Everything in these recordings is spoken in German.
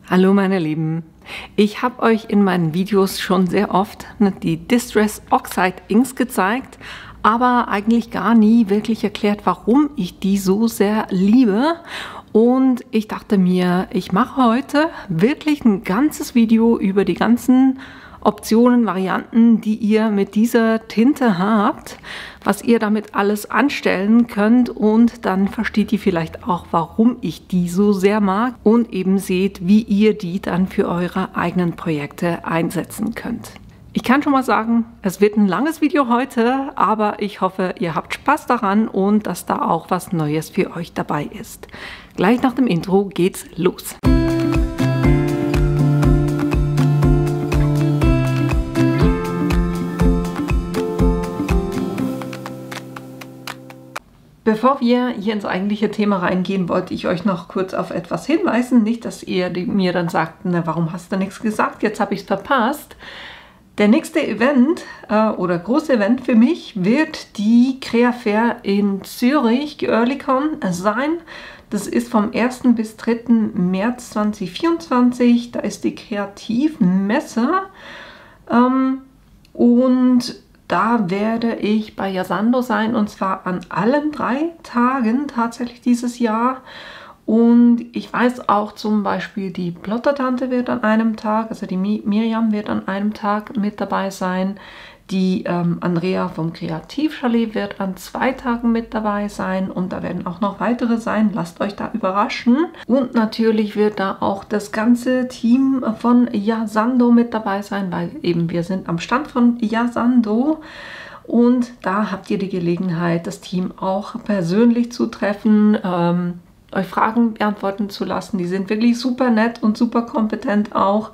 Hallo meine Lieben, ich habe euch in meinen Videos schon sehr oft die Distress Oxide Inks gezeigt, aber eigentlich gar nie wirklich erklärt, warum ich die so sehr liebe. Und ich dachte mir, ich mache heute wirklich ein ganzes Video über die ganzen Optionen, Varianten, die ihr mit dieser Tinte habt, was ihr damit alles anstellen könnt, und dann versteht ihr vielleicht auch, warum ich die so sehr mag und eben seht, wie ihr die dann für eure eigenen Projekte einsetzen könnt. Ich kann schon mal sagen, es wird ein langes Video heute, aber ich hoffe, ihr habt Spaß daran und dass da auch was Neues für euch dabei ist. Gleich nach dem Intro geht's los. Bevor wir hier ins eigentliche Thema reingehen, wollte ich euch noch kurz auf etwas hinweisen. Nicht, dass ihr mir dann sagt, na, warum hast du nichts gesagt, jetzt habe ich es verpasst. Der nächste Event oder große Event für mich wird die Crea Fair in Zürich, Girlycon, sein. Das ist vom 1. bis 3. März 2024. Da ist die Kreativmesse. Und da werde ich bei Yasando sein, und zwar an allen 3 Tagen tatsächlich dieses Jahr. Und ich weiß auch zum Beispiel, die Plottertante wird an einem Tag, also die Miriam wird an einem Tag mit dabei sein. Die Andrea vom Kreativchalet wird an 2 Tagen mit dabei sein, und da werden auch noch weitere sein. Lasst euch da überraschen. Und natürlich wird da auch das ganze Team von Yasando mit dabei sein, weil eben wir sind am Stand von Yasando. Und da habt ihr die Gelegenheit, das Team auch persönlich zu treffen, euch Fragen beantworten zu lassen. Die sind wirklich super nett und super kompetent auch.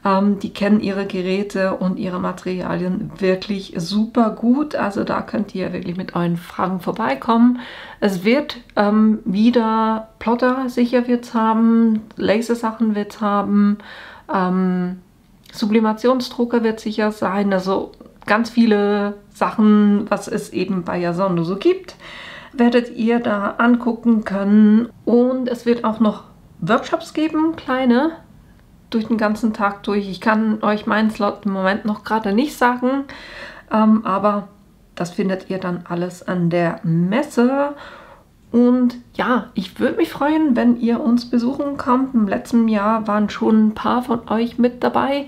Die kennen ihre Geräte und ihre Materialien wirklich super gut. Also da könnt ihr wirklich mit euren Fragen vorbeikommen. Es wird wieder Plotter sicher wird's haben, Lasersachen wird's haben, Sublimationsdrucker wird sicher sein. Also ganz viele Sachen, was es eben bei Yasando so gibt, werdet ihr da angucken können. Und es wird auch noch Workshops geben, kleine, durch den ganzen Tag durch. Ich kann euch meinen Slot im Moment noch gerade nicht sagen, aber das findet ihr dann alles an der Messe. Und ja, ich würde mich freuen, wenn ihr uns besuchen kommt. Im letzten Jahr waren schon ein paar von euch mit dabei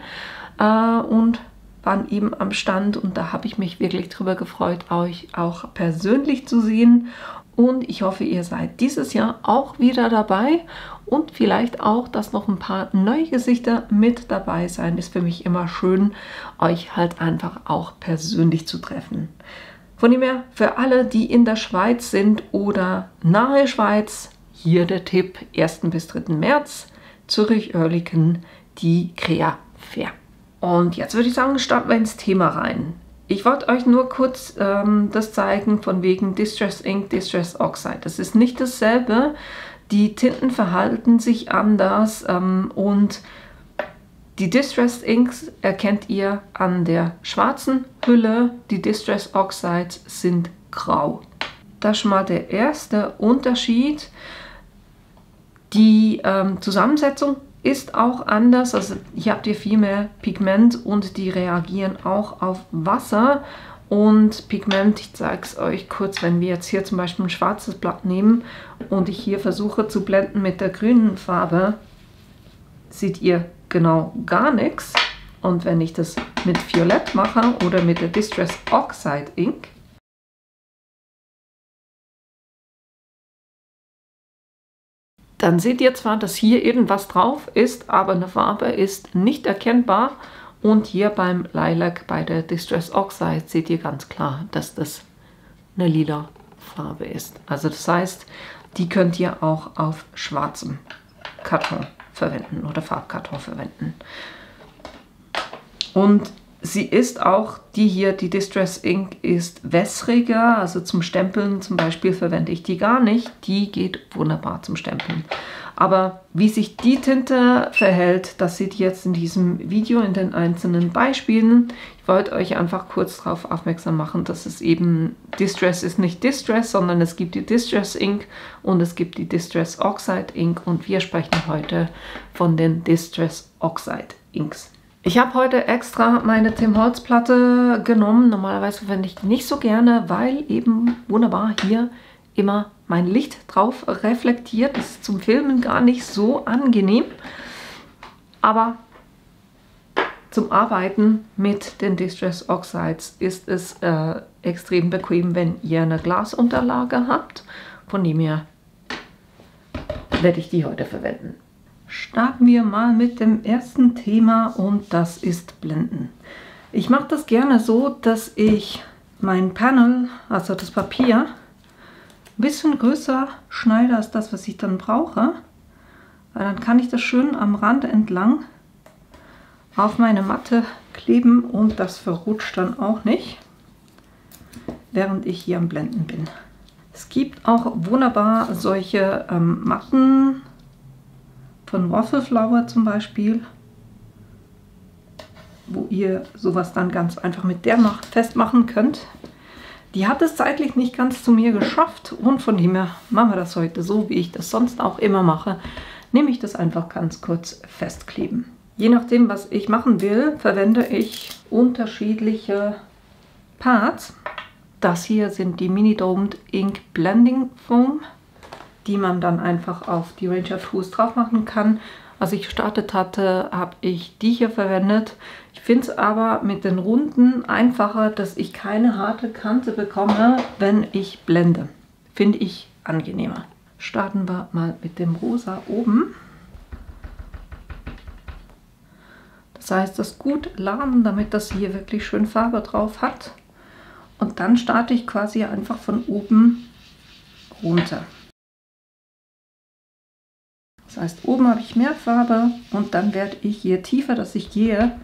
und waren eben am Stand, und da habe ich mich wirklich drüber gefreut, euch auch persönlich zu sehen. Und ich hoffe, ihr seid dieses Jahr auch wieder dabei, und vielleicht auch, dass noch ein paar neue Gesichter mit dabei sein. Ist für mich immer schön, euch halt einfach auch persönlich zu treffen. Von dem her, für alle, die in der Schweiz sind oder nahe Schweiz, hier der Tipp: 1. bis 3. März, Zürich, Oerlikon, die Crea Fair. Und jetzt würde ich sagen, starten wir ins Thema rein. Ich wollte euch nur kurz das zeigen, von wegen Distress Ink, Distress Oxide. Das ist nicht dasselbe. Die Tinten verhalten sich anders, und die Distress Inks erkennt ihr an der schwarzen Hülle. Die Distress Oxides sind grau. Das ist schon mal der erste Unterschied. Die Zusammensetzung ist auch anders, also hier habt ihr viel mehr Pigment, und die reagieren auch auf Wasser und Pigment. Ich zeige es euch kurz, wenn wir jetzt hier zum Beispiel ein schwarzes Blatt nehmen und ich hier versuche zu blenden mit der grünen Farbe, seht ihr genau gar nichts. Und wenn ich das mit Violett mache oder mit der Distress Oxide Ink, dann seht ihr zwar, dass hier irgendwas drauf ist, aber eine Farbe ist nicht erkennbar. Und hier beim Lilac, bei der Distress Oxide, seht ihr ganz klar, dass das eine lila Farbe ist. Also das heißt, die könnt ihr auch auf schwarzem Karton verwenden oder Farbkarton verwenden. Und sie ist auch, die hier, die Distress Ink, ist wässriger, also zum Stempeln zum Beispiel verwende ich die gar nicht. Die geht wunderbar zum Stempeln. Aber wie sich die Tinte verhält, das seht ihr jetzt in diesem Video in den einzelnen Beispielen. Ich wollte euch einfach kurz darauf aufmerksam machen, dass es eben Distress ist, nicht Distress, sondern es gibt die Distress Ink und es gibt die Distress Oxide Ink und wir sprechen heute von den Distress Oxide Inks. Ich habe heute extra meine Tim Holtz Platte genommen. Normalerweise verwende ich die nicht so gerne, weil eben wunderbar hier immer mein Licht drauf reflektiert. Das ist zum Filmen gar nicht so angenehm. Aber zum Arbeiten mit den Distress Oxides ist es extrem bequem, wenn ihr eine Glasunterlage habt. Von dem her werde ich die heute verwenden. Starten wir mal mit dem ersten Thema und das ist Blenden. Ich mache das gerne so, dass ich mein Panel, also das Papier, ein bisschen größer schneide als das, was ich dann brauche. Weil dann kann ich das schön am Rand entlang auf meine Matte kleben und das verrutscht dann auch nicht, während ich hier am Blenden bin. Es gibt auch wunderbar solche Matten von Waffle Flower zum Beispiel, wo ihr sowas dann ganz einfach mit der festmachen könnt. Die hat es zeitlich nicht ganz zu mir geschafft und von dem her machen wir das heute so, wie ich das sonst auch immer mache, nämlich das einfach ganz kurz festkleben. Je nachdem, was ich machen will, verwende ich unterschiedliche Parts. Das hier sind die Mini Domed Ink Blending Foam, die man dann einfach auf die Ranger Tools drauf machen kann. Als ich gestartet hatte, habe ich die hier verwendet. Ich finde es aber mit den Runden einfacher, dass ich keine harte Kante bekomme, wenn ich blende. Finde ich angenehmer. Starten wir mal mit dem Rosa oben. Das heißt, das gut laden, damit das hier wirklich schön Farbe drauf hat. Und dann starte ich quasi einfach von oben runter. Das heißt, oben habe ich mehr Farbe und dann werde ich, je tiefer dass ich gehe,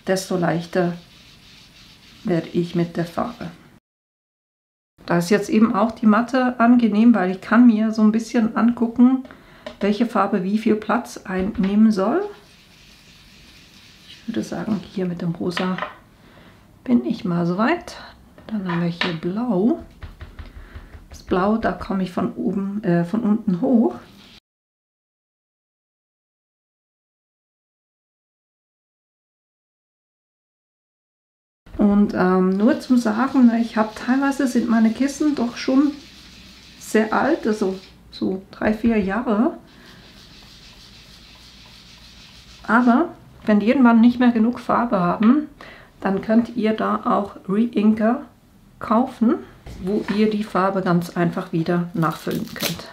desto leichter werde ich mit der Farbe. Da ist jetzt eben auch die Matte angenehm, weil ich kann mir so ein bisschen angucken, welche Farbe wie viel Platz einnehmen soll. Ich würde sagen, hier mit dem Rosa bin ich mal so weit. Dann haben wir hier Blau. Das Blau, da komme ich von unten hoch. Und nur zum Sagen, ich habe teilweise sind meine Kissen doch schon sehr alt, also so 3-4 Jahre. Aber wenn die irgendwann nicht mehr genug Farbe haben, dann könnt ihr da auch Re-Inker kaufen, wo ihr die Farbe ganz einfach wieder nachfüllen könnt.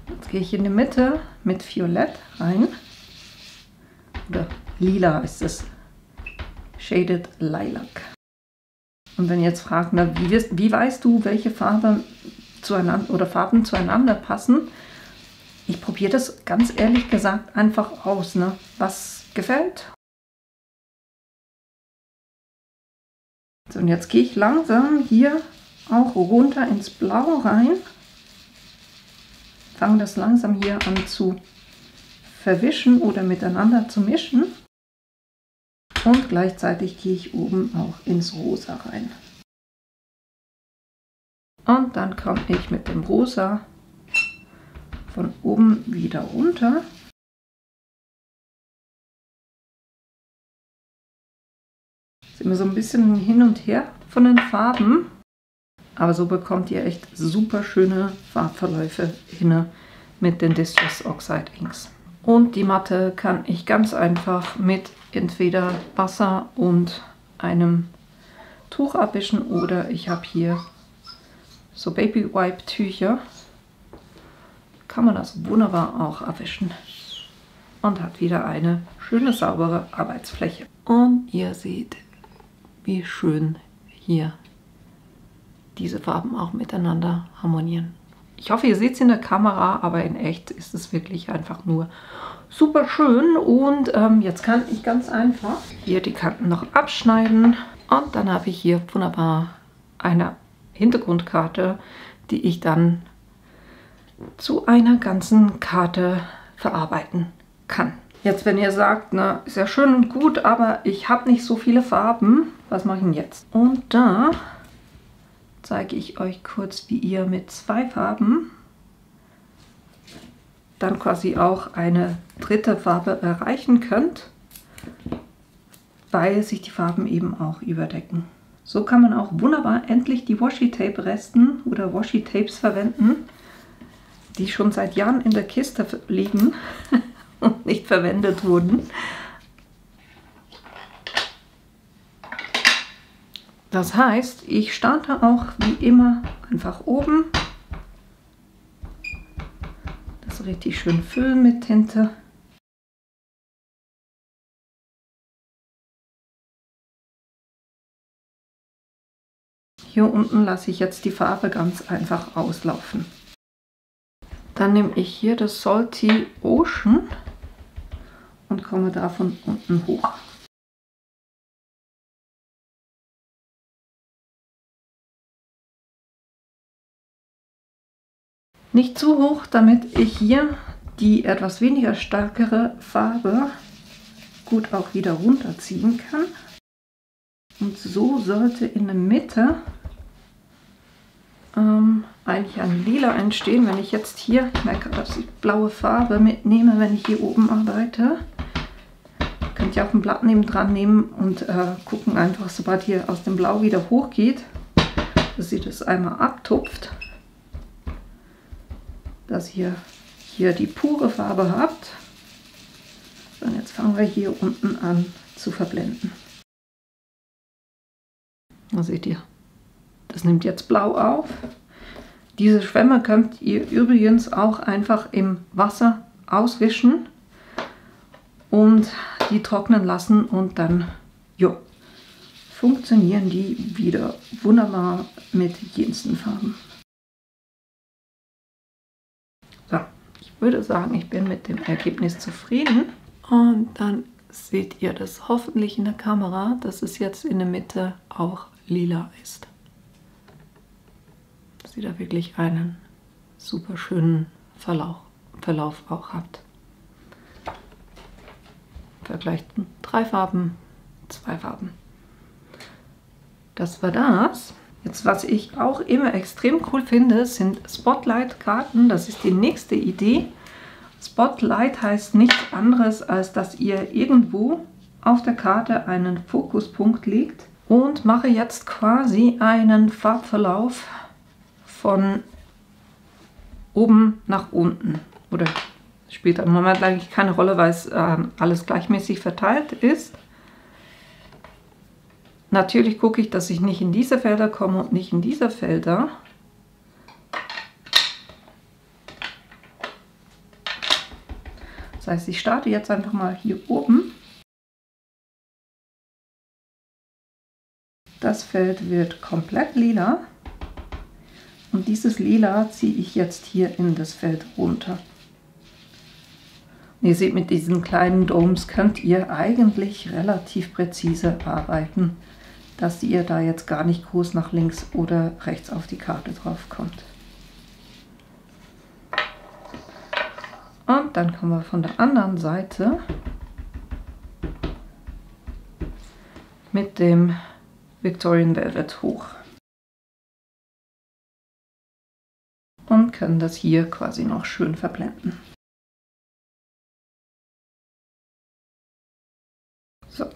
Jetzt gehe ich in die Mitte mit Violett rein. Oder Lila ist es. Shaded Lilac. Und wenn ihr jetzt fragt, na, wie weißt du, welche Farbe zueinander oder Farben zueinander passen? Ich probiere das ganz ehrlich gesagt einfach aus, ne? Was gefällt. So, und jetzt gehe ich langsam hier auch runter ins Blau rein. Fange das langsam hier an zu verwischen oder miteinander zu mischen. Und gleichzeitig gehe ich oben auch ins Rosa rein. Und dann komme ich mit dem Rosa von oben wieder runter. Ist immer so ein bisschen hin und her von den Farben. Aber so bekommt ihr echt super schöne Farbverläufe hin mit den Distress Oxide Inks. Und die Matte kann ich ganz einfach mit entweder Wasser und einem Tuch abwischen oder ich habe hier so Baby Wipe Tücher. Kann man das wunderbar auch abwischen und hat wieder eine schöne saubere Arbeitsfläche. Und ihr seht, wie schön hier diese Farben auch miteinander harmonieren. Ich hoffe, ihr seht es in der Kamera, aber in echt ist es wirklich einfach nur super schön. Und jetzt kann ich ganz einfach hier die Kanten noch abschneiden. Und dann habe ich hier wunderbar eine Hintergrundkarte, die ich dann zu einer ganzen Karte verarbeiten kann. Jetzt, wenn ihr sagt, na, ist ja schön und gut, aber ich habe nicht so viele Farben, was mache ich denn jetzt? Und da zeige ich euch kurz, wie ihr mit 2 Farben dann quasi auch eine dritte Farbe erreichen könnt, weil sich die Farben eben auch überdecken. So kann man auch wunderbar endlich die Washi-Tape-Resten oder Washi-Tapes verwenden, die schon seit Jahren in der Kiste liegen und nicht verwendet wurden. Das heißt, ich starte auch wie immer einfach oben. Das richtig schön füllen mit Tinte. Hier unten lasse ich jetzt die Farbe ganz einfach auslaufen. Dann nehme ich hier das Salty Ocean und komme da von unten hoch. Nicht zu hoch, damit ich hier die etwas weniger starkere Farbe gut auch wieder runterziehen kann. Und so sollte in der Mitte eigentlich ein Lila entstehen. Wenn ich jetzt hier, ich merke, dass ich blaue Farbe mitnehme, wenn ich hier oben arbeite, könnt ihr auch ein Blatt nebendran nehmen und gucken einfach, sobald hier aus dem Blau wieder hochgeht, dass ihr das einmal abtupft, dass ihr hier die pure Farbe habt. Und jetzt fangen wir hier unten an zu verblenden. Da seht ihr, das nimmt jetzt blau auf. Diese Schwämme könnt ihr übrigens auch einfach im Wasser auswischen und die trocknen lassen und dann jo, funktionieren die wieder wunderbar mit jensten Farben. So, ich würde sagen, ich bin mit dem Ergebnis zufrieden. Und dann seht ihr das hoffentlich in der Kamera, dass es jetzt in der Mitte auch lila ist. Dass ihr da wirklich einen super schönen Verlauf auch habt. Vergleicht 3 Farben, 2 Farben. Das war das. Jetzt, was ich auch immer extrem cool finde, sind Spotlight-Karten. Das ist die nächste Idee. Spotlight heißt nichts anderes, als dass ihr irgendwo auf der Karte einen Fokuspunkt legt und mache jetzt quasi einen Farbverlauf von oben nach unten. Oder spielt im Moment eigentlich keine Rolle, weil es alles gleichmäßig verteilt ist. Natürlich gucke ich, dass ich nicht in diese Felder komme und nicht in diese Felder. Das heißt, ich starte jetzt einfach mal hier oben. Das Feld wird komplett lila. Und dieses Lila ziehe ich jetzt hier in das Feld runter. Und ihr seht, mit diesen kleinen Domes könnt ihr eigentlich relativ präzise arbeiten, dass ihr da jetzt gar nicht groß nach links oder rechts auf die Karte drauf kommt. Und dann kommen wir von der anderen Seite mit dem Victorian Velvet hoch. Und können das hier quasi noch schön verblenden. So,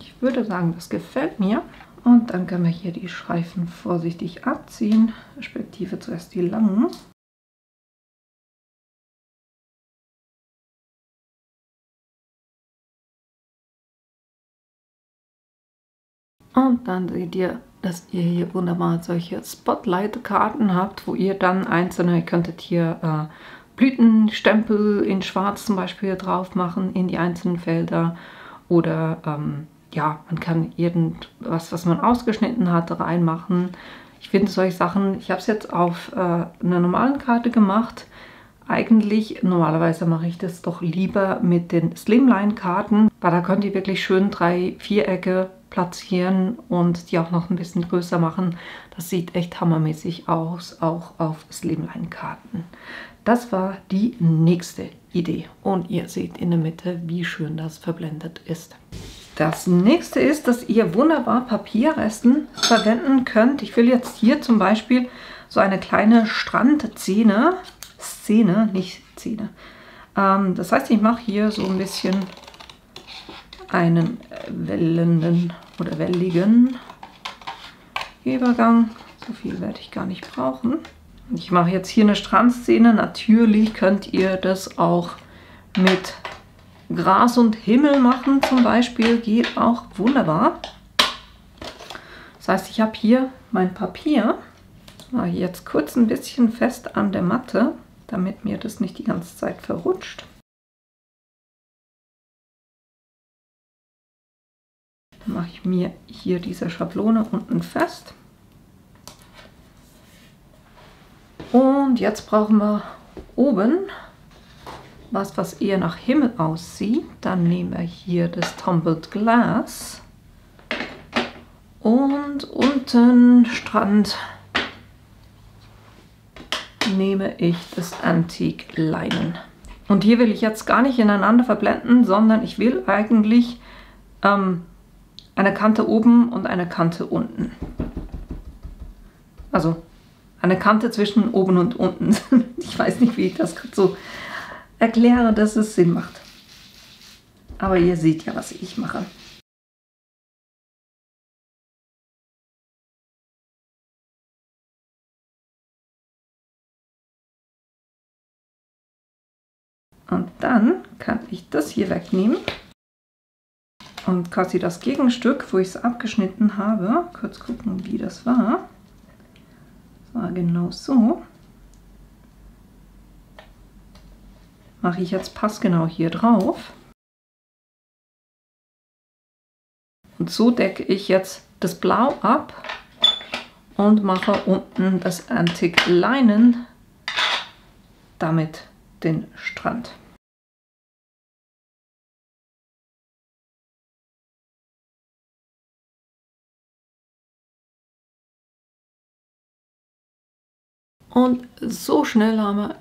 ich würde sagen, das gefällt mir. Und dann können wir hier die Streifen vorsichtig abziehen, respektive zuerst die langen. Und dann seht ihr, dass ihr hier wunderbar solche Spotlight-Karten habt, wo ihr dann einzelne, ihr könntet hier Blütenstempel in Schwarz zum Beispiel drauf machen in die einzelnen Felder. Oder ja, man kann irgendwas, was man ausgeschnitten hat, reinmachen. Ich finde solche Sachen, ich habe es jetzt auf einer normalen Karte gemacht. Eigentlich, normalerweise mache ich das doch lieber mit den Slimline-Karten, weil da könnt ihr wirklich schön 3 Vierecke platzieren und die auch noch ein bisschen größer machen. Das sieht echt hammermäßig aus, auch auf Slimline-Karten. Das war die nächste Idee. Und ihr seht in der Mitte, wie schön das verblendet ist. Das nächste ist, dass ihr wunderbar Papierresten verwenden könnt. Ich will jetzt hier zum Beispiel so eine kleine Strandszene, nicht Szene. Das heißt, ich mache hier so ein bisschen einen wellenden oder welligen Übergang. So viel werde ich gar nicht brauchen. Ich mache jetzt hier eine Strandszene. Natürlich könnt ihr das auch mit Gras und Himmel machen zum Beispiel. Geht auch wunderbar. Das heißt, ich habe hier mein Papier. Mache jetzt kurz ein bisschen fest an der Matte, damit mir das nicht die ganze Zeit verrutscht. Dann mache ich mir hier diese Schablone unten fest. Und jetzt brauchen wir oben was eher nach Himmel aussieht. Dann nehmen wir hier das Tumbled Glass und unten Strand nehme ich das Antique Leinen. Und hier will ich jetzt gar nicht ineinander verblenden, sondern ich will eigentlich eine Kante oben und eine Kante unten. Also eine Kante zwischen oben und unten. Ich weiß nicht, wie ich das so erkläre, dass es Sinn macht. Aber ihr seht ja, was ich mache. Und dann kann ich das hier wegnehmen und quasi das Gegenstück, wo ich es abgeschnitten habe, kurz gucken, wie das war. Das war genau so. Mache ich jetzt passgenau hier drauf. Und so decke ich jetzt das Blau ab und mache unten das Antique Leinen, damit den Strand. Und so schnell haben wir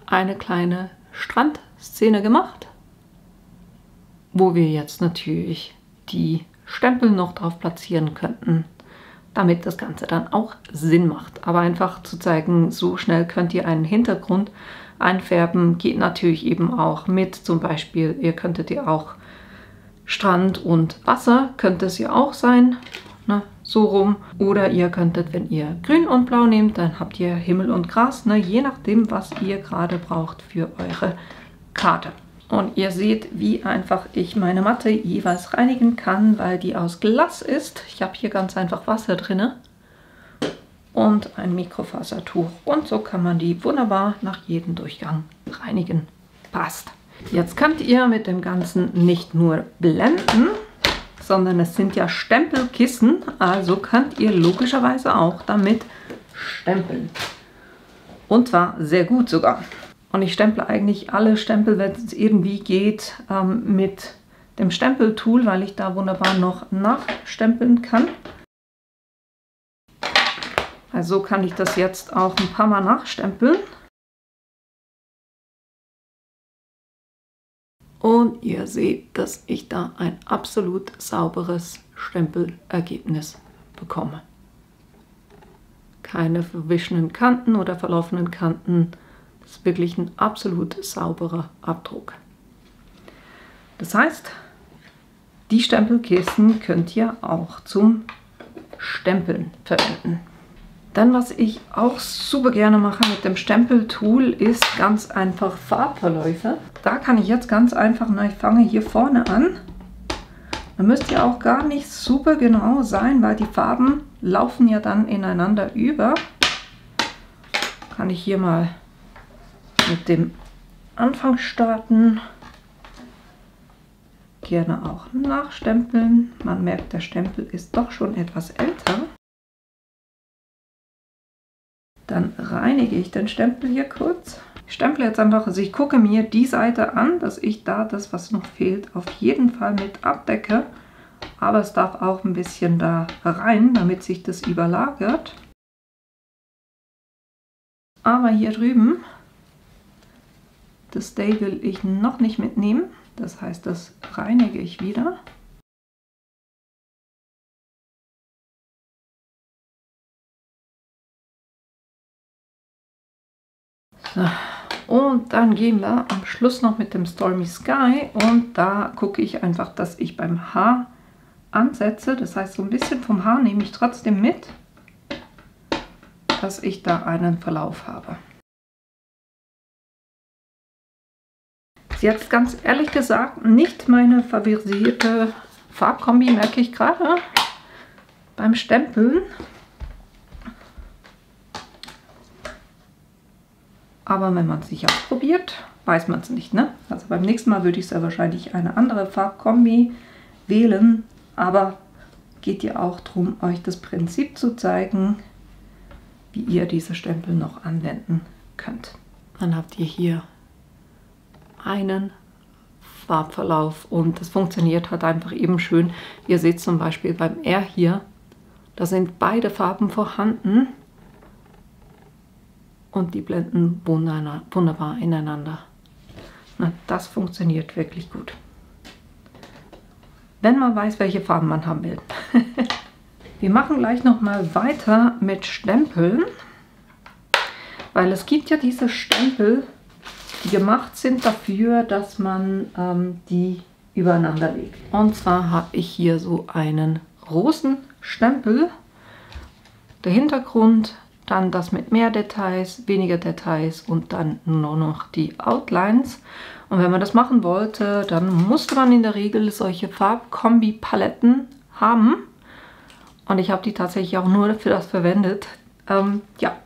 eine kleine Strandszene gemacht, wo wir jetzt natürlich die Stempel noch drauf platzieren könnten, damit das Ganze dann auch Sinn macht. Aber einfach zu zeigen, so schnell könnt ihr einen Hintergrund einfärben, geht natürlich eben auch mit. Zum Beispiel, ihr könntet ja auch Strand und Wasser, könnte es ja auch sein, ne, so rum. Oder ihr könntet, wenn ihr Grün und Blau nehmt, dann habt ihr Himmel und Gras, ne, je nachdem, was ihr gerade braucht für eure Karte. Und ihr seht, wie einfach ich meine Matte jeweils reinigen kann, weil die aus Glas ist. Ich habe hier ganz einfach Wasser drin und ein Mikrofasertuch. Und so kann man die wunderbar nach jedem Durchgang reinigen. Passt. Jetzt könnt ihr mit dem Ganzen nicht nur blenden, sondern es sind ja Stempelkissen. Also könnt ihr logischerweise auch damit stempeln. Und zwar sehr gut sogar. Und ich stemple eigentlich alle Stempel, wenn es irgendwie geht, mit dem Stempeltool, weil ich da wunderbar noch nachstempeln kann. Also kann ich das jetzt auch ein paar Mal nachstempeln. Und ihr seht, dass ich da ein absolut sauberes Stempelergebnis bekomme. Keine verwischenen Kanten oder verlaufenden Kanten. Das ist wirklich ein absolut sauberer Abdruck. Das heißt, die Stempelkissen könnt ihr auch zum Stempeln verwenden. Dann, was ich auch super gerne mache mit dem Stempeltool, ist ganz einfach Farbverläufe. Da kann ich jetzt ganz einfach, ich fange hier vorne an. Da müsst ihr auch gar nicht super genau sein, weil die Farben laufen ja dann ineinander über. Kann ich hier mal mit dem Anfang starten. Gerne auch nachstempeln. Man merkt, der Stempel ist doch schon etwas älter. Dann reinige ich den Stempel hier kurz. Ich stemple jetzt einfach, also ich gucke mir die Seite an, dass ich da das, was noch fehlt, auf jeden Fall mit abdecke. Aber es darf auch ein bisschen da rein, damit sich das überlagert. Aber hier drüben Das Day will ich noch nicht mitnehmen. Das heißt, das reinige ich wieder. So. Und dann gehen wir am Schluss noch mit dem Stormy Sky und da gucke ich einfach, dass ich beim Haar ansetze. Das heißt, so ein bisschen vom Haar nehme ich trotzdem mit, dass ich da einen Verlauf habe. Ist jetzt ganz ehrlich gesagt nicht meine favorisierte Farbkombi, merke ich gerade beim Stempeln. Aber wenn man es sich ausprobiert, weiß man es nicht, ne? Also beim nächsten Mal würde ich sehr wahrscheinlich eine andere Farbkombi wählen. Aber geht ja auch darum, euch das Prinzip zu zeigen, wie ihr diese Stempel noch anwenden könnt. Dann habt ihr hier einen Farbverlauf und das funktioniert halt einfach eben schön. Ihr seht zum Beispiel beim R hier, da sind beide Farben vorhanden. Und die blenden wunderbar ineinander. Na, das funktioniert wirklich gut. Wenn man weiß, welche Farben man haben will. Wir machen gleich noch mal weiter mit Stempeln. Weil es gibt ja diese Stempel, die gemacht sind dafür, dass man die übereinander legt. Und zwar habe ich hier so einen Rosenstempel. Der Hintergrund, dann das mit mehr Details, weniger Details und dann nur noch die Outlines. Und wenn man das machen wollte, dann musste man in der Regel solche Farbkombi-Paletten haben. Und ich habe die tatsächlich auch nur für das verwendet. Ja.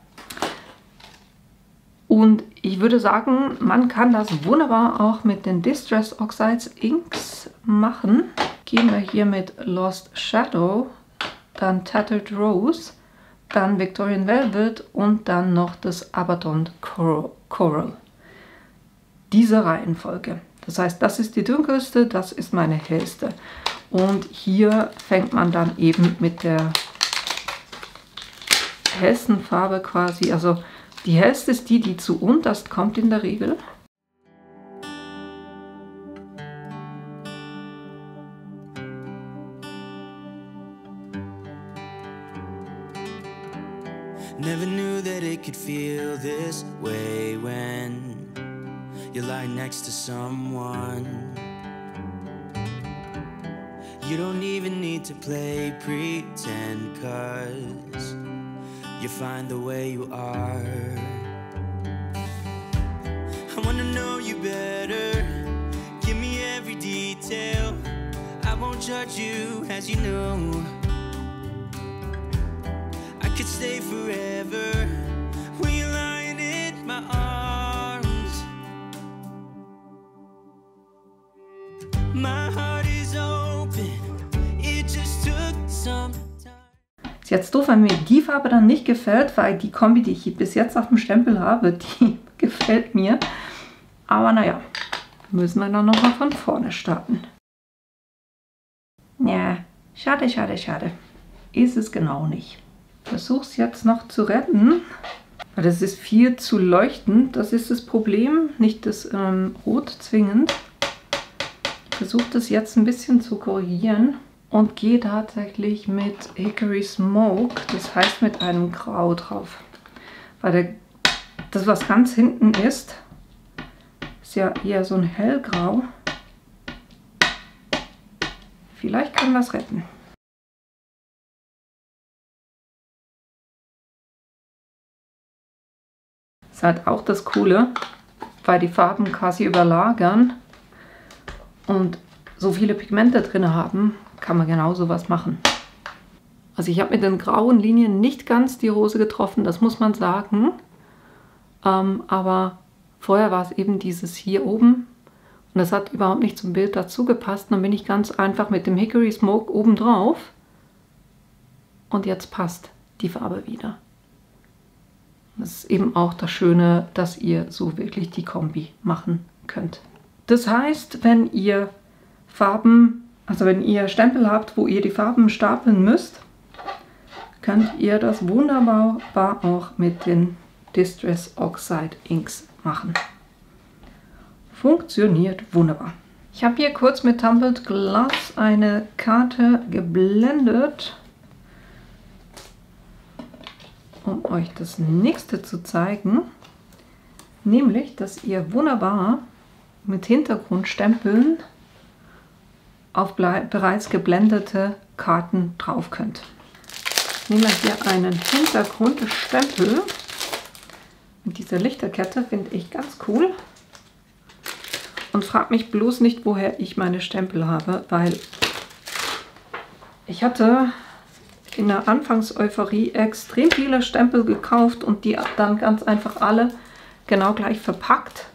Und ich würde sagen, man kann das wunderbar auch mit den Distress Oxides Inks machen. Gehen wir hier mit Lost Shadow, dann Tattered Rose, dann Victorian Velvet und dann noch das Abaddon Coral. Diese Reihenfolge. Das heißt, das ist die dunkelste, das ist meine hellste. Und hier fängt man dann eben mit der hellsten Farbe quasi, also die hellste ist die, die zuunterst kommt in der Regel. Never knew that it could feel this way when you lie next to someone. You don't even need to play pretend, 'cause you find the way you are. I wanna know you better, give me every detail. I won't judge you, as you know. Could stay forever when you're lying in my arms. My heart is open, it just took some time. Ist jetzt doof, wenn mir die Farbe dann nicht gefällt, weil die Kombi, die ich bis jetzt auf dem Stempel habe, die gefällt mir. Aber naja, müssen wir dann nochmal von vorne starten. Ja, schade, schade, schade. Ist es genau nicht. Versuche es jetzt noch zu retten, weil das ist viel zu leuchtend. Das ist das Problem, nicht das Rot zwingend. Ich versuche das jetzt ein bisschen zu korrigieren und gehe tatsächlich mit Hickory Smoke, das heißt mit einem Grau drauf. Weil das, was ganz hinten ist ja eher so ein hellgrau. Vielleicht können wir es retten. Ist halt auch das Coole, weil die Farben quasi überlagern und so viele Pigmente drin haben, kann man genau sowas machen. Also ich habe mit den grauen Linien nicht ganz die Rose getroffen, das muss man sagen. Aber vorher war es eben dieses hier oben und das hat überhaupt nicht zum Bild dazu gepasst. Dann bin ich ganz einfach mit dem Hickory Smoke oben drauf und jetzt passt die Farbe wieder. Das ist eben auch das Schöne, dass ihr so wirklich die Kombi machen könnt. Das heißt, wenn ihr Farben, also wenn ihr Stempel habt, wo ihr die Farben stapeln müsst, könnt ihr das wunderbar auch mit den Distress Oxide Inks machen. funktioniert wunderbar. Ich habe hier kurz mit Tumbled Glass eine Karte geblendet, um euch das nächste zu zeigen, nämlich, dass ihr wunderbar mit Hintergrundstempeln auf bereits geblendete Karten drauf könnt. Ich nehme hier einen Hintergrundstempel mit dieser Lichterkette, finde ich ganz cool. Und fragt mich bloß nicht, woher ich meine Stempel habe, weil ich hatte in der Anfangseuphorie extrem viele Stempel gekauft und die dann ganz einfach alle genau gleich verpackt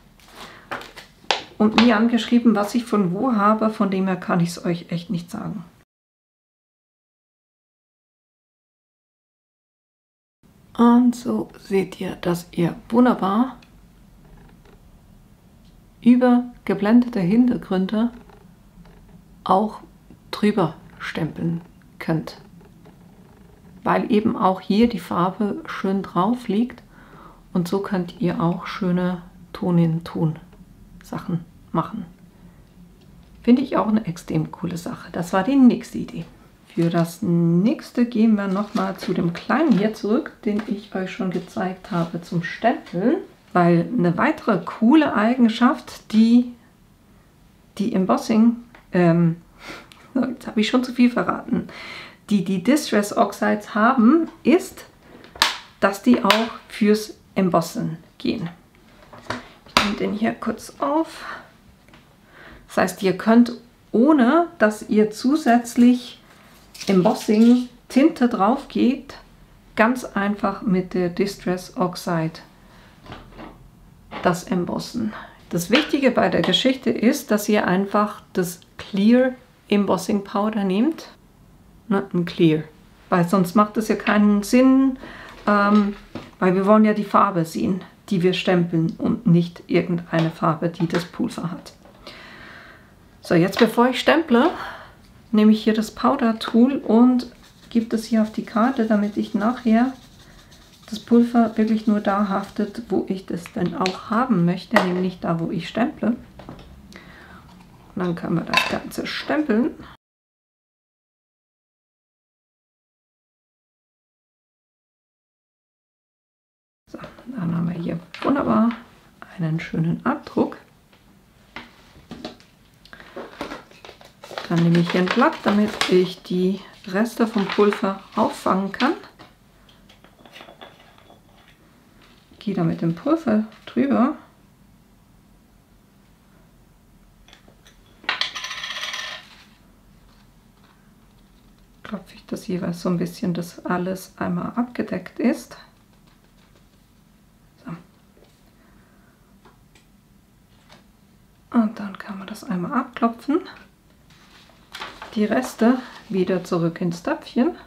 und nie angeschrieben, was ich von wo habe. Von dem her kann ich es euch echt nicht sagen. Und so seht ihr, dass ihr wunderbar über geblendete Hintergründe auch drüber stempeln könnt, weil eben auch hier die Farbe schön drauf liegt und so könnt ihr auch schöne Ton-in-Ton-Sachen machen. Finde ich auch eine extrem coole Sache. Das war die nächste Idee. Für das nächste gehen wir nochmal zu dem kleinen hier zurück, den ich euch schon gezeigt habe zum Stempeln. Weil eine weitere coole Eigenschaft, die Embossing, jetzt habe ich schon zu viel verraten, die Distress Oxides haben, ist, dass die auch fürs Embossen gehen. Ich nehme den hier kurz auf. Das heißt, ihr könnt, ohne dass ihr zusätzlich Embossing Tinte drauf geht, ganz einfach mit der Distress Oxide das Embossen. Das Wichtige bei der Geschichte ist, dass ihr einfach das Clear Embossing Powder nehmt. Ein Clear. Weil sonst macht es ja keinen Sinn, weil wir wollen ja die Farbe sehen, die wir stempeln und nicht irgendeine Farbe, die das Pulver hat. So, jetzt bevor ich stemple, nehme ich hier das Powder Tool und gebe das hier auf die Karte, damit ich nachher das Pulver wirklich nur da haftet, wo ich das dann auch haben möchte, nämlich da, wo ich stemple. Und dann können wir das Ganze stempeln. So, dann haben wir hier wunderbar einen schönen Abdruck. Dann nehme ich hier ein Blatt, damit ich die Reste vom Pulver auffangen kann. Gehe da mit dem Pulver drüber. Klopfe ich das jeweils so ein bisschen, dass alles einmal abgedeckt ist. So. Und dann kann man das einmal abklopfen. Die Reste wieder zurück ins Töpfchen.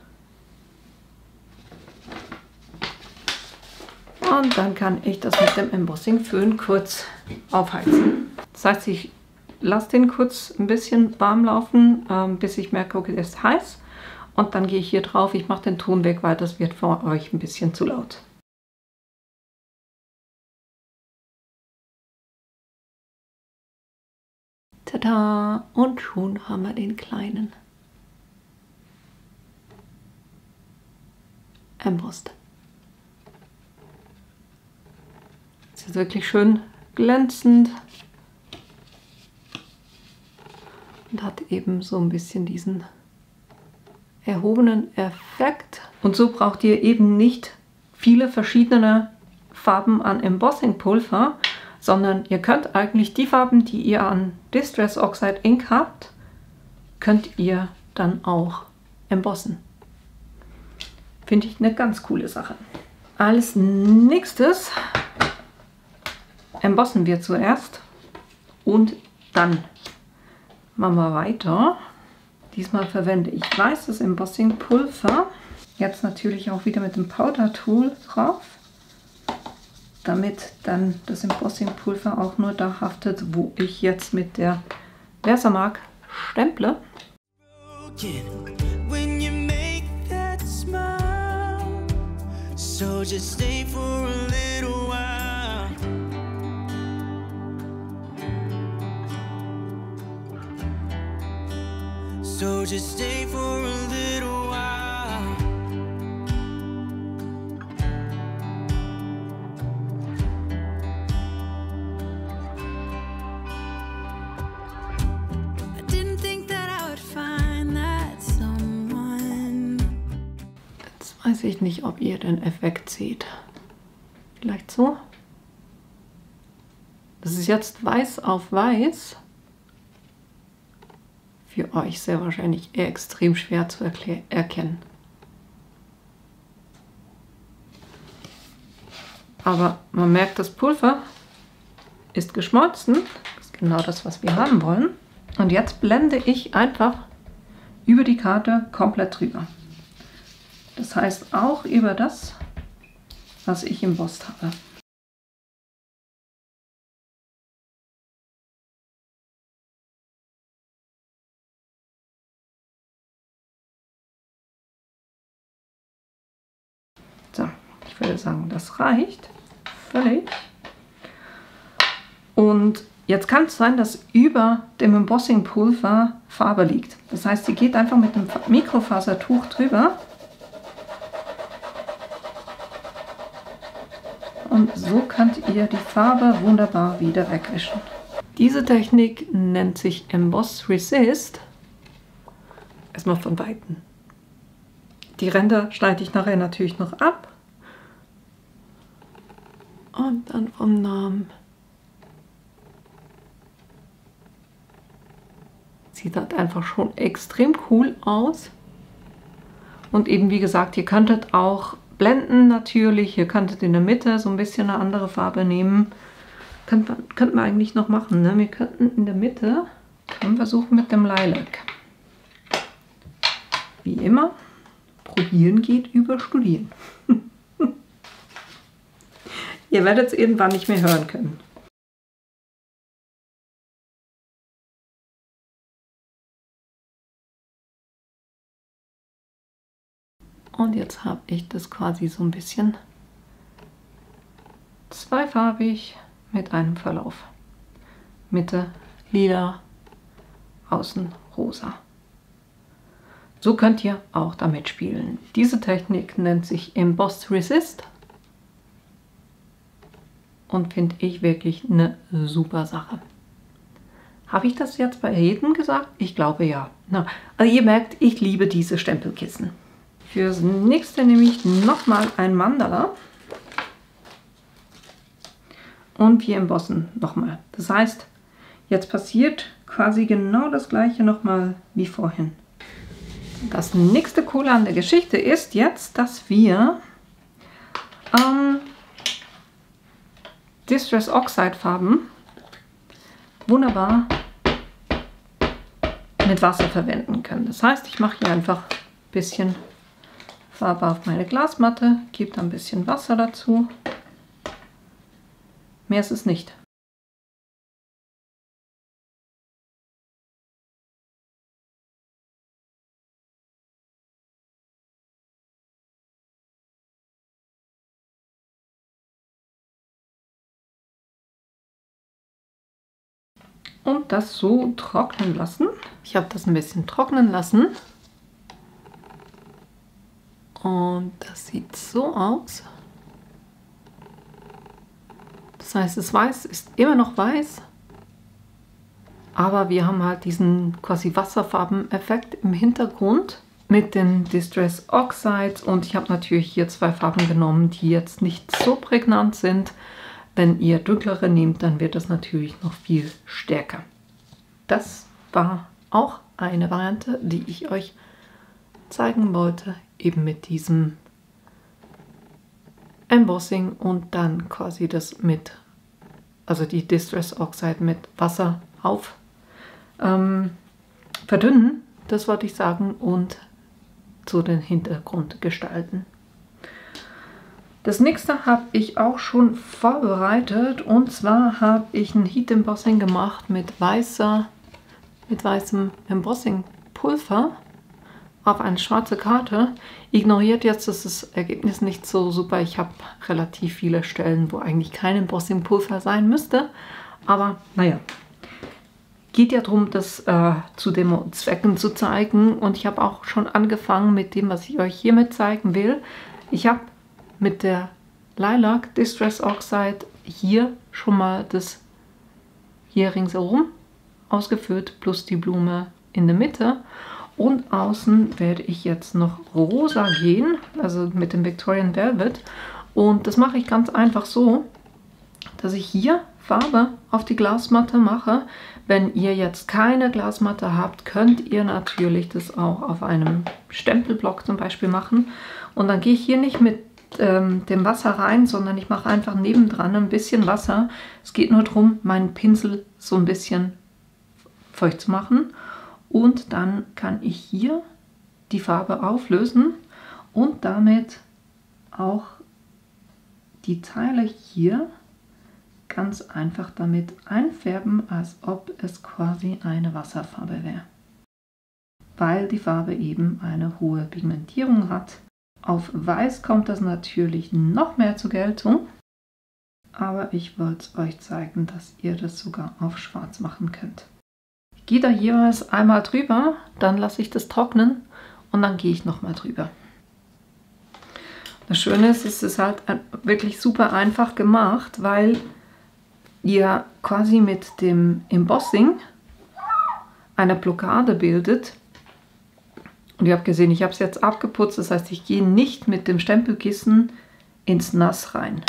Und dann kann ich das mit dem Embossing-Föhn kurz aufheizen. Das heißt, ich lasse den kurz ein bisschen warm laufen, bis ich merke, okay, der ist heiß. Und dann gehe ich hier drauf, ich mache den Ton weg, weil das wird für euch ein bisschen zu laut. Tada! Und schon haben wir den kleinen embossed. Das ist wirklich schön glänzend und hat eben so ein bisschen diesen erhobenen Effekt. Und so braucht ihr eben nicht viele verschiedene Farben an Embossing-Pulver, sondern ihr könnt eigentlich die Farben, die ihr an Distress Oxide Ink habt, könnt ihr dann auch embossen. Finde ich eine ganz coole Sache. Als nächstes embossen wir zuerst und dann machen wir weiter. Diesmal verwende ich weißes Embossing Pulver. Jetzt natürlich auch wieder mit dem Powder Tool drauf, damit dann das Embossing Pulver auch nur da haftet, wo ich jetzt mit der Versamark stemple. So just stay for a little while. So just stay for a little while. I didn't think that I would find that someone. Jetzt weiß ich nicht, ob ihr den Effekt seht. Vielleicht so? Das ist jetzt weiß auf weiß. Für euch sehr wahrscheinlich extrem schwer zu erkennen. Aber man merkt, das Pulver ist geschmolzen. Das ist genau das, was wir haben wollen. Und jetzt blende ich einfach über die Karte komplett drüber. Das heißt auch über das, was ich embossed habe. So, ich würde sagen, das reicht völlig. Und jetzt kann es sein, dass über dem Embossing-Pulver Farbe liegt. Das heißt, sie geht einfach mit dem Mikrofasertuch drüber. Und so könnt ihr die Farbe wunderbar wieder wegwischen. Diese Technik nennt sich Emboss Resist. Erstmal von Weitem. Die Ränder schneide ich nachher natürlich noch ab. Und dann vom Namen. Sieht halt einfach schon extrem cool aus. Und eben wie gesagt, ihr könntet auch blenden natürlich. Ihr könntet in der Mitte so ein bisschen eine andere Farbe nehmen. Könnten wir eigentlich noch machen. Ne? Wir könnten in der Mitte versuchen mit dem Lilac. Wie immer. Probieren geht über Studieren. Ihr werdet es irgendwann nicht mehr hören können. Und jetzt habe ich das quasi so ein bisschen zweifarbig mit einem Verlauf. Mitte lila, außen rosa. So könnt ihr auch damit spielen. Diese Technik nennt sich Emboss Resist und finde ich wirklich eine super Sache. Habe ich das jetzt bei jedem gesagt? Ich glaube ja. Na, also ihr merkt, ich liebe diese Stempelkissen. Fürs nächste nehme ich nochmal ein Mandala und wir embossen nochmal. Das heißt, jetzt passiert quasi genau das gleiche nochmal wie vorhin. Das nächste Coole an der Geschichte ist jetzt, dass wir Distress Oxide Farben wunderbar mit Wasser verwenden können. Das heißt, ich mache hier einfach ein bisschen Farbe auf meine Glasmatte, gebe da ein bisschen Wasser dazu. Mehr ist es nicht. Und das so trocknen lassen. Ich habe das ein bisschen trocknen lassen. Und das sieht so aus. Das heißt, das Weiß ist immer noch weiß. Aber wir haben halt diesen quasi Wasserfarben-Effekt im Hintergrund mit den Distress Oxides. Und ich habe natürlich hier zwei Farben genommen, die jetzt nicht so prägnant sind. Wenn ihr dunklere nehmt, dann wird das natürlich noch viel stärker. Das war auch eine Variante, die ich euch zeigen wollte, eben mit diesem Embossing und dann quasi das mit, also die Distress Oxide mit Wasser auf verdünnen, das wollte ich sagen, und zu den Hintergrund gestalten. Das nächste habe ich auch schon vorbereitet und zwar habe ich ein Heat Embossing gemacht mit weißem Embossing Pulver auf eine schwarze Karte. Ignoriert jetzt das Ergebnis nicht so super. Ich habe relativ viele Stellen, wo eigentlich kein Embossing Pulver sein müsste. Aber naja, Geht ja darum, das zu Demo-Zwecken zu zeigen. Und ich habe auch schon angefangen mit dem, was ich euch hiermit zeigen will. Ich habe mit der Lilac Distress Oxide hier schon mal das hier ringsherum ausgeführt, plus die Blume in der Mitte. Und außen werde ich jetzt noch rosa gehen, also mit dem Victorian Velvet. Und das mache ich ganz einfach so, dass ich hier Farbe auf die Glasmatte mache. Wenn ihr jetzt keine Glasmatte habt, könnt ihr natürlich das auch auf einem Stempelblock zum Beispiel machen. Und dann gehe ich hier nicht mit dem Wasser rein, sondern ich mache einfach nebendran ein bisschen Wasser. Es geht nur darum, meinen Pinsel so ein bisschen feucht zu machen. Und dann kann ich hier die Farbe auflösen und damit auch die Teile hier ganz einfach damit einfärben, als ob es quasi eine Wasserfarbe wäre. Weil die Farbe eben eine hohe Pigmentierung hat. Auf Weiß kommt das natürlich noch mehr zur Geltung, aber ich wollte es euch zeigen, dass ihr das sogar auf Schwarz machen könnt. Ich gehe da jeweils einmal drüber, dann lasse ich das trocknen und dann gehe ich nochmal drüber. Das Schöne ist, es ist halt wirklich super einfach gemacht, weil ihr quasi mit dem Embossing eine Blockade bildet. Und ihr habt gesehen, ich habe es jetzt abgeputzt, das heißt, ich gehe nicht mit dem Stempelkissen ins Nass rein.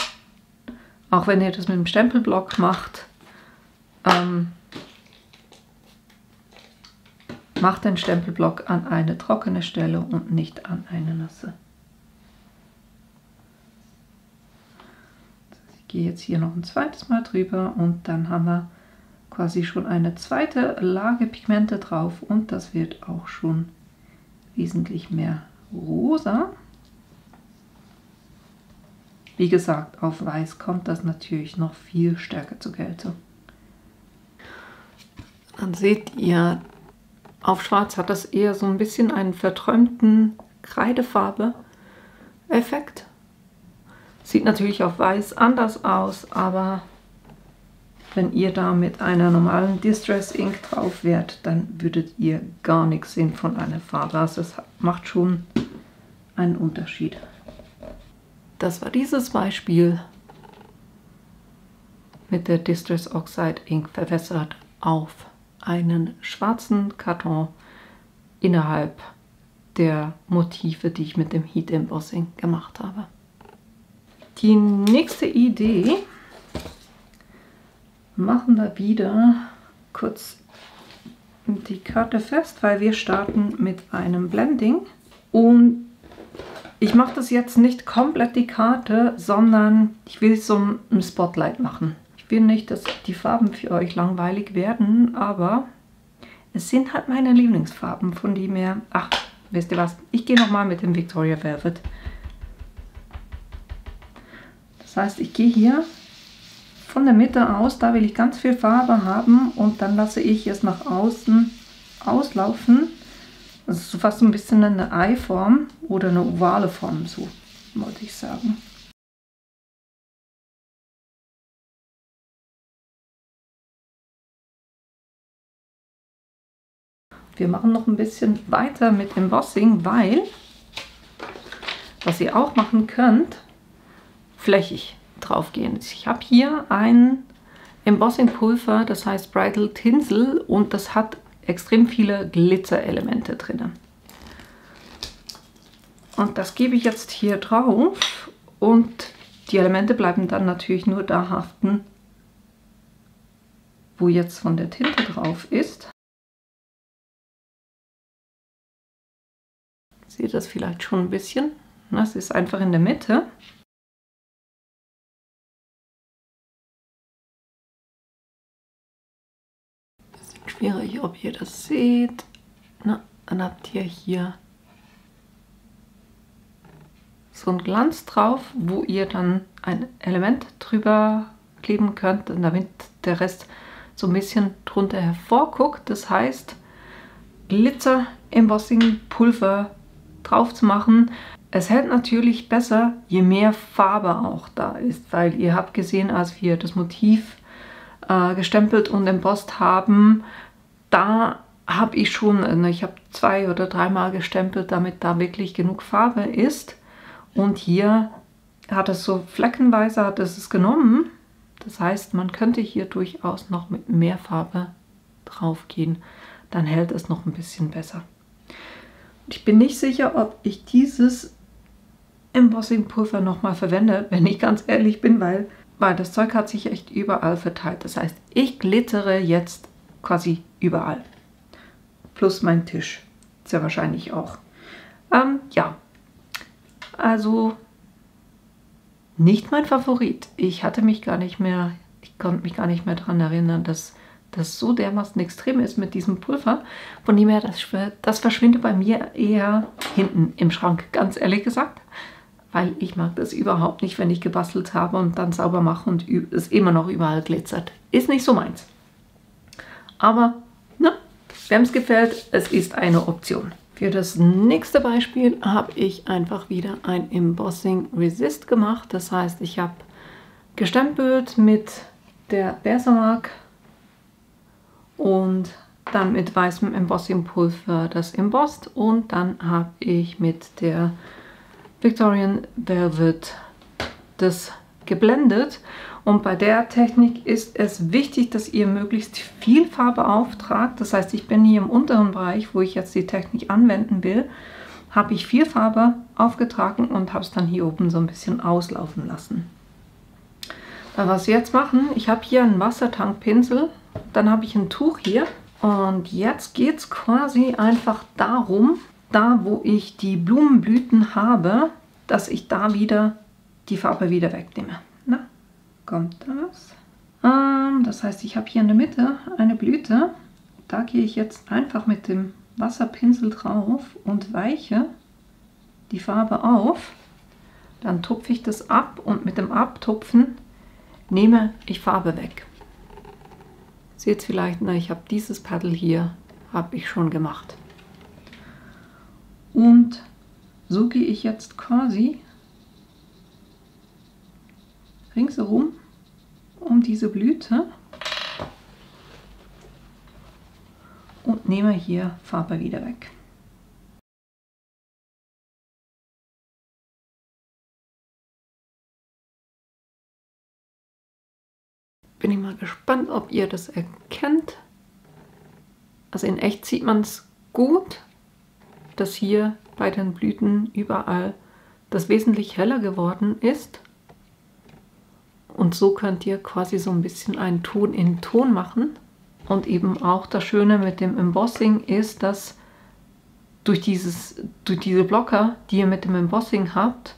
Auch wenn ihr das mit dem Stempelblock macht, macht den Stempelblock an eine trockene Stelle und nicht an eine nasse. Ich gehe jetzt hier noch ein zweites Mal drüber und dann haben wir quasi schon eine zweite Lage Pigmente drauf und das wird auch schon wesentlich mehr rosa. Wie gesagt, auf Weiß kommt das natürlich noch viel stärker zur Geltung. Dann seht ihr, auf Schwarz hat das eher so ein bisschen einen verträumten Kreidefarbe-Effekt. Sieht natürlich auf Weiß anders aus, aber wenn ihr da mit einer normalen Distress Ink drauf wärt, dann würdet ihr gar nichts sehen von einer Farbe. Also es macht schon einen Unterschied. Das war dieses Beispiel mit der Distress Oxide Ink verwässert auf einen schwarzen Karton innerhalb der Motive, die ich mit dem Heat Embossing gemacht habe. Die nächste Idee machen wir wieder kurz die Karte fest, weil wir starten mit einem Blending. Und ich mache das jetzt nicht komplett die Karte, sondern ich will so ein Spotlight machen. Ich will nicht, dass die Farben für euch langweilig werden, aber es sind halt meine Lieblingsfarben, von dem her, ach, wisst ihr was, ich gehe nochmal mit dem Victoria Velvet. Das heißt, ich gehe hier von der Mitte aus, da will ich ganz viel Farbe haben und dann lasse ich es nach außen auslaufen. Das ist so fast ein bisschen eine Eiform oder eine ovale Form, so wollte ich sagen. Wir machen noch ein bisschen weiter mit Embossing, weil, was ihr auch machen könnt, flächig drauf gehen. Ich habe hier ein Embossing-Pulver, das heißt Bridal Tinsel und das hat extrem viele Glitzerelemente drin. Und das gebe ich jetzt hier drauf und die Elemente bleiben dann natürlich nur da haften, wo jetzt von der Tinte drauf ist. Seht ihr das vielleicht schon ein bisschen? Das ist einfach in der Mitte. Schwierig, ob ihr das seht. Na, dann habt ihr hier so einen Glanz drauf, wo ihr dann ein Element drüber kleben könnt, damit der Rest so ein bisschen drunter hervorguckt. Das heißt, Glitzer Embossing Pulver drauf zu machen. Es hält natürlich besser, je mehr Farbe auch da ist, weil ihr habt gesehen, als wir das Motiv gestempelt und embossed haben, da habe ich schon, ich habe 2 oder 3 Mal gestempelt, damit da wirklich genug Farbe ist. Und hier hat es so fleckenweise hat es genommen. Das heißt, man könnte hier durchaus noch mit mehr Farbe drauf gehen. Dann hält es noch ein bisschen besser. Ich bin nicht sicher, ob ich dieses Embossing-Pulver nochmal verwende, wenn ich ganz ehrlich bin, weil das Zeug hat sich echt überall verteilt. Das heißt, ich glittere jetzt quasi überall. Plus mein Tisch. Ist ja wahrscheinlich auch. Ja, also nicht mein Favorit. Ich konnte mich gar nicht mehr daran erinnern, dass das so dermaßen extrem ist mit diesem Pulver. Von dem her, das verschwindet bei mir eher hinten im Schrank, ganz ehrlich gesagt. Weil ich mag das überhaupt nicht, wenn ich gebastelt habe und dann sauber mache und es immer noch überall glitzert. Ist nicht so meins. Aber, ne, wem es gefällt, es ist eine Option. Für das nächste Beispiel habe ich einfach wieder ein Embossing Resist gemacht. Das heißt, ich habe gestempelt mit der Versamark und dann mit weißem Embossing-Pulver das embossed und dann habe ich mit der Victorian Velvet das geblendet. Und bei der Technik ist es wichtig, dass ihr möglichst viel Farbe auftragt. Das heißt, ich bin hier im unteren Bereich, wo ich jetzt die Technik anwenden will, habe ich viel Farbe aufgetragen und habe es dann hier oben so ein bisschen auslaufen lassen. Was wir jetzt machen, ich habe hier einen Wassertankpinsel, dann habe ich ein Tuch hier und jetzt geht es quasi einfach darum, da wo ich die Blumenblüten habe, dass ich da wieder die Farbe wieder wegnehme. Na, kommt das? Das heißt, ich habe hier in der Mitte eine Blüte, da gehe ich jetzt einfach mit dem Wasserpinsel drauf und weiche die Farbe auf, dann tupfe ich das ab und mit dem Abtupfen nehme ich Farbe weg. Seht vielleicht, ich habe dieses Paddel hier, habe ich schon gemacht. Und so gehe ich jetzt quasi ringsherum um diese Blüte und nehme hier Farbe wieder weg. Bin ich mal gespannt, ob ihr das erkennt. Also in echt sieht man es gut, dass hier bei den Blüten überall das wesentlich heller geworden ist. Und so könnt ihr quasi so ein bisschen einen Ton in Ton machen. Und eben auch das Schöne mit dem Embossing ist, dass durch diese Blocker, die ihr mit dem Embossing habt,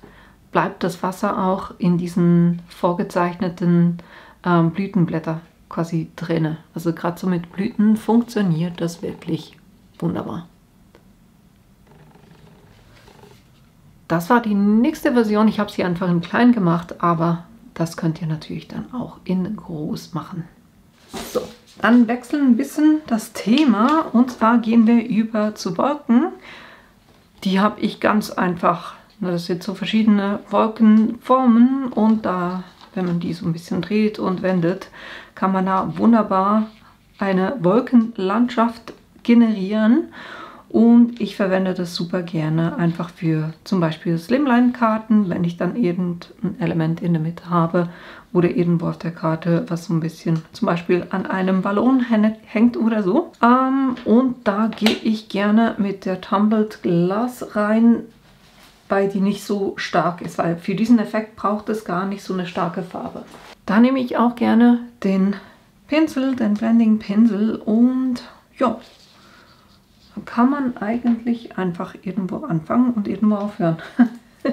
bleibt das Wasser auch in diesen vorgezeichneten Blütenblätter quasi drin. Also gerade so mit Blüten funktioniert das wirklich wunderbar. Das war die nächste Version. Ich habe sie einfach in klein gemacht, aber das könnt ihr natürlich dann auch in groß machen. So, dann wechseln ein bisschen das Thema und zwar gehen wir über zu Wolken. Die habe ich ganz einfach, das sind so verschiedene Wolkenformen und da, wenn man die so ein bisschen dreht und wendet, kann man da wunderbar eine Wolkenlandschaft generieren. Und ich verwende das super gerne einfach für zum Beispiel Slimline-Karten, wenn ich dann irgendein Element in der Mitte habe oder irgendwo auf der Karte, was so ein bisschen zum Beispiel an einem Ballon hängt oder so. Und da gehe ich gerne mit der Tumbled Glass rein, weil die nicht so stark ist, weil für diesen Effekt braucht es gar nicht so eine starke Farbe. Da nehme ich auch gerne den Pinsel, den Blending Pinsel und ja, dann kann man eigentlich einfach irgendwo anfangen und irgendwo aufhören.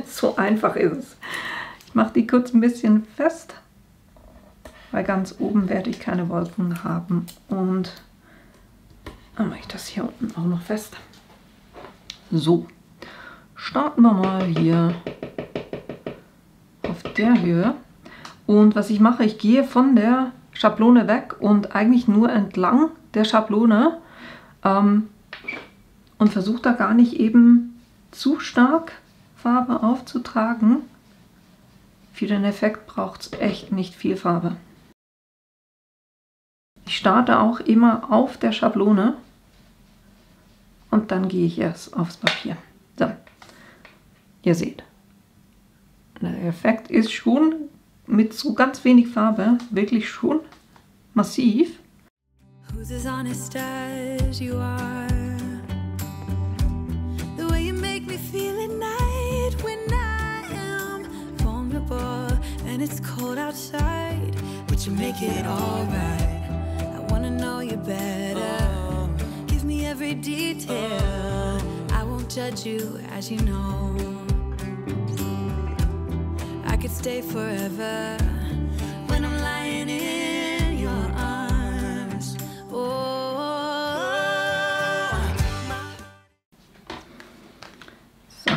So einfach ist es. Ich mache die kurz ein bisschen fest, weil ganz oben werde ich keine Wolken haben und dann mache ich das hier unten auch noch fest. So. Starten wir mal hier auf der Höhe. Und was ich mache, ich gehe von der Schablone weg und eigentlich nur entlang der Schablone und versuche da gar nicht eben zu stark Farbe aufzutragen. Für den Effekt braucht es echt nicht viel Farbe. Ich starte auch immer auf der Schablone und dann gehe ich erst aufs Papier. So, ihr seht, der Effekt ist schon mit so ganz wenig Farbe wirklich schon massiv. Who's as honest as you are? The way you make me feel at night when I am vulnerable and it's cold outside, but you make it alright. I wanna know you better. Give me every detail. I won't judge you, as you know. I could stay forever when I'm lying in your arms. So.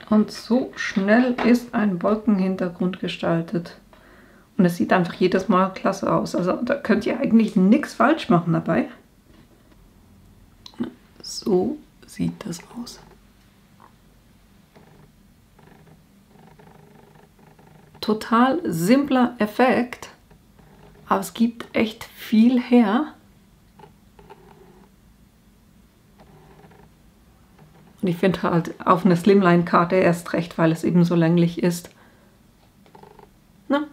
Und so schnell ist ein Wolkenhintergrund gestaltet. Und es sieht einfach jedes Mal klasse aus. Also da könnt ihr eigentlich nichts falsch machen dabei. So sieht das aus. Total simpler Effekt, aber es gibt echt viel her. Und ich finde halt auf einer Slimline-Karte erst recht, weil es eben so länglich ist. Na,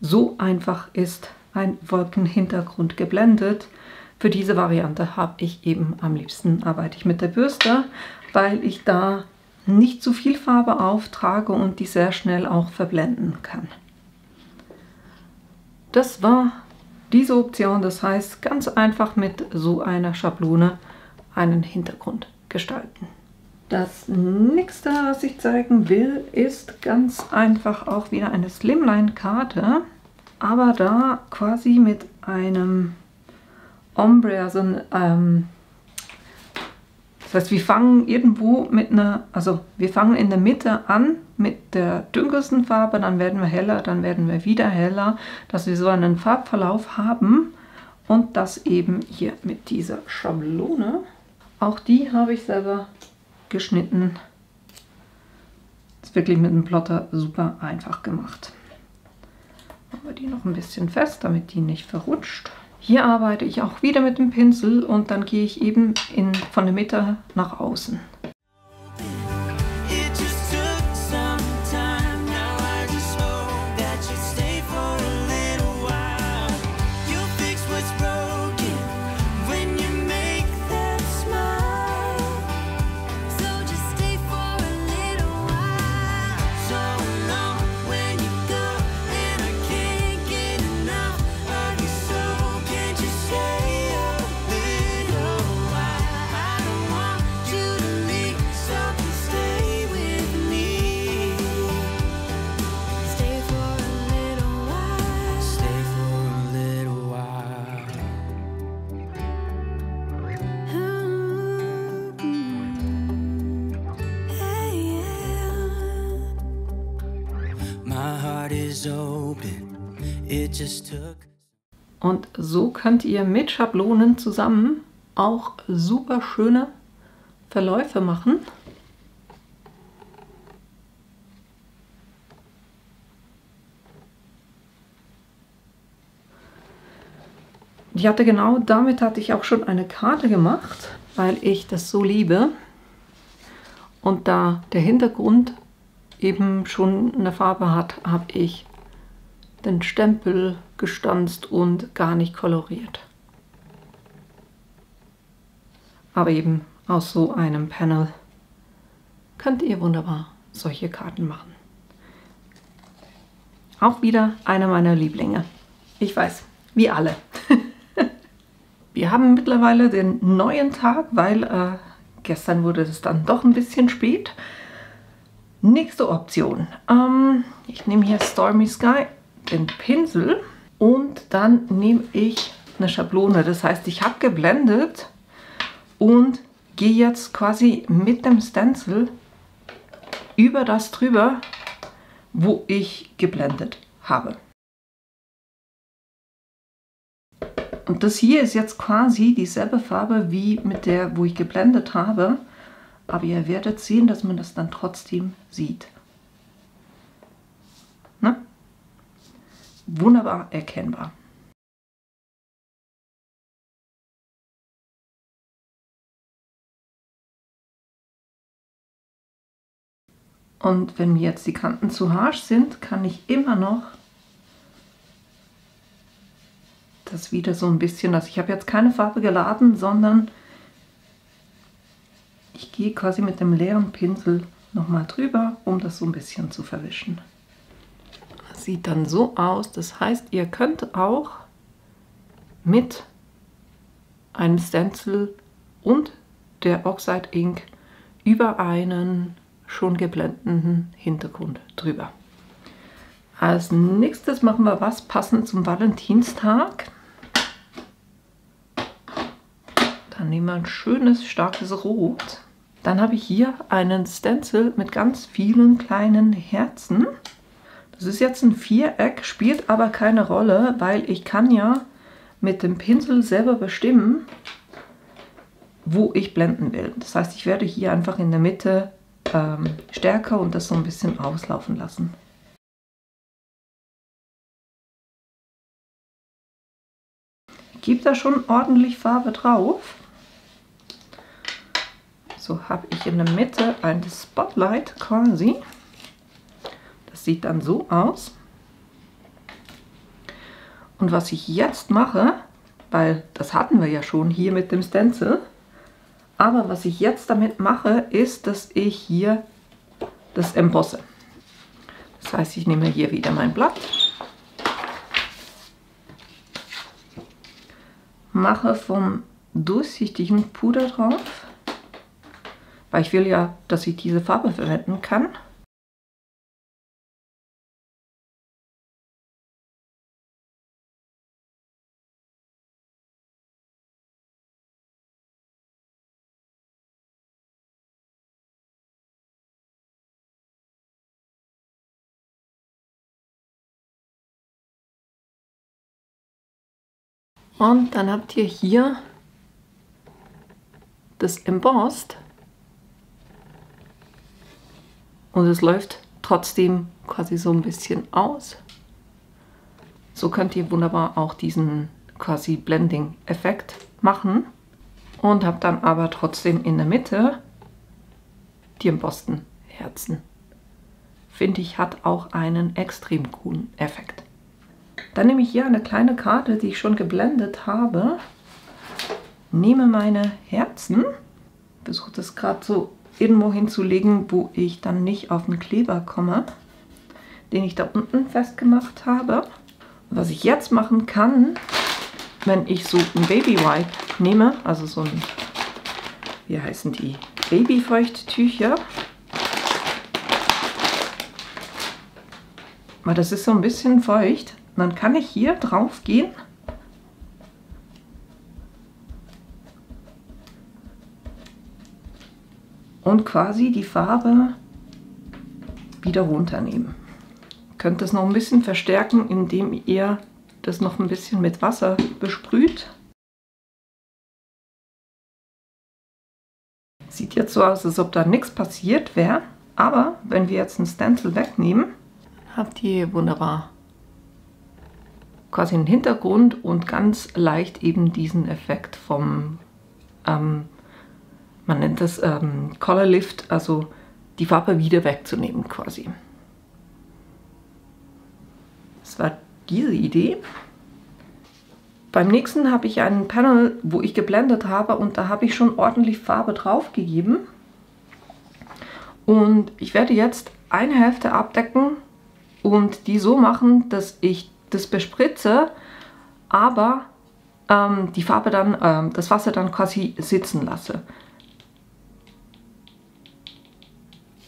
so einfach ist ein Wolkenhintergrund geblendet. Für diese Variante habe ich eben am liebsten arbeite ich mit der Bürste, weil ich da nicht zu viel Farbe auftrage und die sehr schnell auch verblenden kann. Das war diese Option, das heißt ganz einfach mit so einer Schablone einen Hintergrund gestalten. Das nächste, was ich zeigen will, ist ganz einfach auch wieder eine Slimline-Karte, aber da quasi mit einem Ombre, also das heißt, wir fangen irgendwo mit einer, also wir fangen in der Mitte an mit der dunkelsten Farbe, dann werden wir heller, dann werden wir wieder heller, dass wir so einen Farbverlauf haben und das eben hier mit dieser Schablone. Auch die habe ich selber geschnitten. Ist wirklich mit dem Plotter super einfach gemacht. Machen wir die noch ein bisschen fest, damit die nicht verrutscht. Hier arbeite ich auch wieder mit dem Pinsel und dann gehe ich eben von der Mitte nach außen. Und so könnt ihr mit Schablonen zusammen auch super schöne Verläufe machen. Damit hatte ich auch schon eine Karte gemacht, weil ich das so liebe. Und da der Hintergrund eben schon eine Farbe hat, habe ich den Stempel gestanzt und gar nicht koloriert. Aber eben aus so einem Panel könnt ihr wunderbar solche Karten machen. Auch wieder einer meiner Lieblinge. Ich weiß, wie alle. Wir haben mittlerweile den neuen Tag, weil gestern wurde es dann doch ein bisschen spät. Nächste Option. Ich nehme hier Stormy Sky, den Pinsel, und dann nehme ich eine Schablone. Das heißt, ich habe geblendet und gehe jetzt quasi mit dem Stencil über das drüber, wo ich geblendet habe. Und das hier ist jetzt quasi dieselbe Farbe wie mit der, wo ich geblendet habe. Aber ihr werdet sehen, dass man das dann trotzdem sieht. Ne? Wunderbar erkennbar. Und wenn mir jetzt die Kanten zu harsch sind, kann ich immer noch das wieder so ein bisschen, also ich habe jetzt keine Farbe geladen, sondern ich gehe quasi mit dem leeren Pinsel nochmal drüber, um das so ein bisschen zu verwischen. Das sieht dann so aus, das heißt, ihr könnt auch mit einem Stencil und der Oxide Ink über einen schon geblendeten Hintergrund drüber. Als nächstes machen wir was passend zum Valentinstag. Dann nehmen wir ein schönes, starkes Rot. Dann habe ich hier einen Stencil mit ganz vielen kleinen Herzen. Das ist jetzt ein Viereck, spielt aber keine Rolle, weil ich kann ja mit dem Pinsel selber bestimmen, wo ich blenden will. Das heißt, ich werde hier einfach in der Mitte stärker und das so ein bisschen auslaufen lassen. Ich gebe da schon ordentlich Farbe drauf. So habe ich in der Mitte ein Spotlight quasi. Das sieht dann so aus. Und was ich jetzt mache, weil das hatten wir ja schon hier mit dem Stencil, aber was ich jetzt damit mache, ist, dass ich hier das embosse. Das heißt, ich nehme hier wieder mein Blatt, mache vom durchsichtigen Puder drauf, weil ich will ja, dass ich diese Farbe verwenden kann. Und dann habt ihr hier das Embossed und es läuft trotzdem quasi so ein bisschen aus. So könnt ihr wunderbar auch diesen quasi Blending-Effekt machen und habt dann aber trotzdem in der Mitte die embosseden Herzen. Finde ich, hat auch einen extrem coolen Effekt. Dann nehme ich hier eine kleine Karte, die ich schon geblendet habe, nehme meine Herzen, versuche das gerade so irgendwo hinzulegen, wo ich dann nicht auf den Kleber komme, den ich da unten festgemacht habe. Und was ich jetzt machen kann, wenn ich so ein Baby Wipe nehme, also so ein, wie heißen die, Babyfeuchttücher, weil das ist so ein bisschen feucht. Dann kann ich hier drauf gehen und quasi die Farbe wieder runternehmen. Ihr könnt das noch ein bisschen verstärken, indem ihr das noch ein bisschen mit Wasser besprüht. Sieht jetzt so aus, als ob da nichts passiert wäre, aber wenn wir jetzt einen Stencil wegnehmen, habt ihr wunderbar quasi einen Hintergrund und ganz leicht eben diesen Effekt vom, man nennt das Color Lift, also die Farbe wieder wegzunehmen quasi. Das war diese Idee. Beim nächsten habe ich einen Panel, wo ich geblendet habe und da habe ich schon ordentlich Farbe drauf gegeben. Und ich werde jetzt eine Hälfte abdecken und die so machen, dass ich das bespritze, aber die Farbe dann, das Wasser dann quasi sitzen lasse.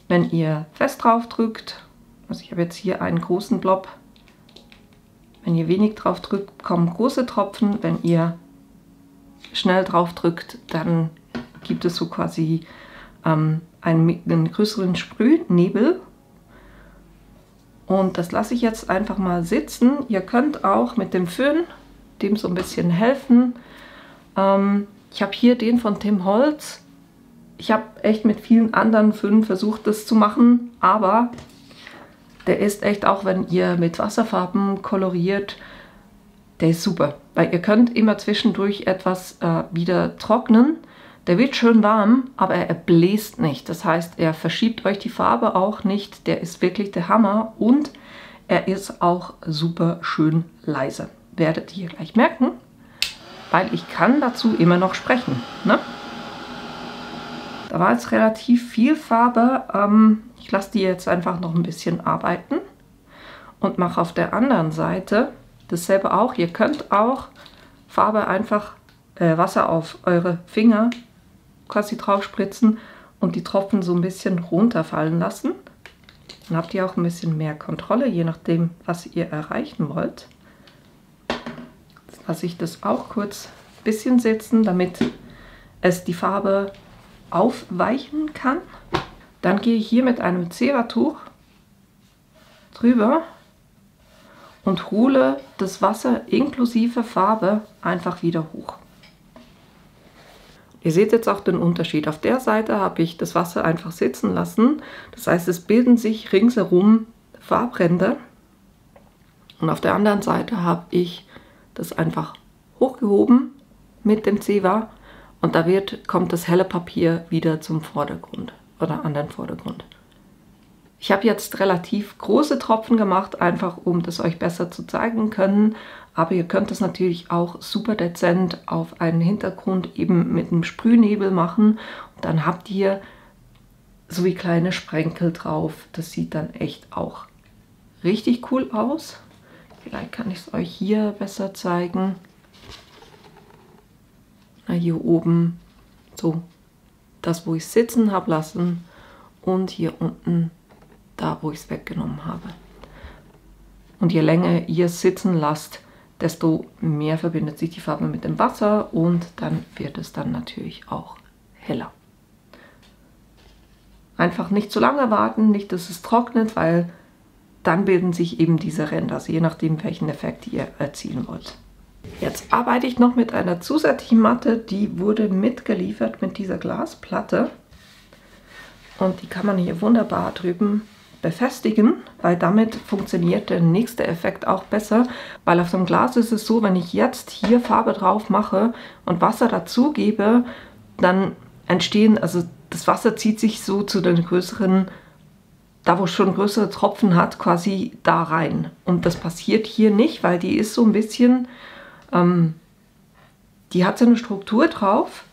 Wenn ihr fest drauf drückt, also ich habe jetzt hier einen großen Blob, wenn ihr wenig drauf drückt, kommen große Tropfen, wenn ihr schnell drauf drückt, dann gibt es so quasi einen größeren Sprühnebel. Und das lasse ich jetzt einfach mal sitzen. Ihr könnt auch mit dem Föhn dem so ein bisschen helfen. Ich habe hier den von Tim Holtz. Ich habe echt mit vielen anderen Föhnen versucht, das zu machen, aber der ist echt, auch wenn ihr mit Wasserfarben koloriert, der ist super. Weil ihr könnt immer zwischendurch etwas wieder trocknen, Der wird schön warm, aber er bläst nicht. Das heißt, er verschiebt euch die Farbe auch nicht. Der ist wirklich der Hammer und er ist auch super schön leise. Werdet ihr gleich merken, weil ich kann dazu immer noch sprechen. Ne? Da war jetzt relativ viel Farbe. Ich lasse die jetzt einfach noch ein bisschen arbeiten und mache auf der anderen Seite dasselbe auch. Ihr könnt auch Farbe einfach Wasser auf eure Finger quasi drauf spritzen und die Tropfen so ein bisschen runterfallen lassen. Dann habt ihr auch ein bisschen mehr Kontrolle, je nachdem, was ihr erreichen wollt. Jetzt lasse ich das auch kurz ein bisschen sitzen, damit es die Farbe aufweichen kann. Dann gehe ich hier mit einem Zewa-Tuch drüber und hole das Wasser inklusive Farbe einfach wieder hoch. Ihr seht jetzt auch den Unterschied. Auf der Seite habe ich das Wasser einfach sitzen lassen. Das heißt, es bilden sich ringsherum Farbränder. Und auf der anderen Seite habe ich das einfach hochgehoben mit dem Zewa. Und da kommt das helle Papier wieder zum Vordergrund oder an den Vordergrund. Ich habe jetzt relativ große Tropfen gemacht, einfach um das euch besser zu zeigen können. Aber ihr könnt das natürlich auch super dezent auf einen Hintergrund eben mit einem Sprühnebel machen. Und dann habt ihr so wie kleine Sprenkel drauf. Das sieht dann echt auch richtig cool aus. Vielleicht kann ich es euch hier besser zeigen. Na, hier oben so das, wo ich es sitzen habe lassen. Und hier unten da, wo ich es weggenommen habe. Und je länger ihr es sitzen lasst, desto mehr verbindet sich die Farbe mit dem Wasser und dann wird es dann natürlich auch heller. Einfach nicht zu lange warten, nicht, dass es trocknet, weil dann bilden sich eben diese Ränder, also je nachdem, welchen Effekt ihr erzielen wollt. Jetzt arbeite ich noch mit einer zusätzlichen Matte, die wurde mitgeliefert mit dieser Glasplatte und die kann man hier wunderbar drüben befestigen, weil damit funktioniert der nächste Effekt auch besser, weil auf dem Glas ist es so, wenn ich jetzt hier Farbe drauf mache und Wasser dazu gebe, dann entstehen, also das Wasser zieht sich so zu den größeren, da wo es schon größere Tropfen hat, quasi da rein. Und das passiert hier nicht, weil die ist so ein bisschen, die hat so eine Struktur drauf.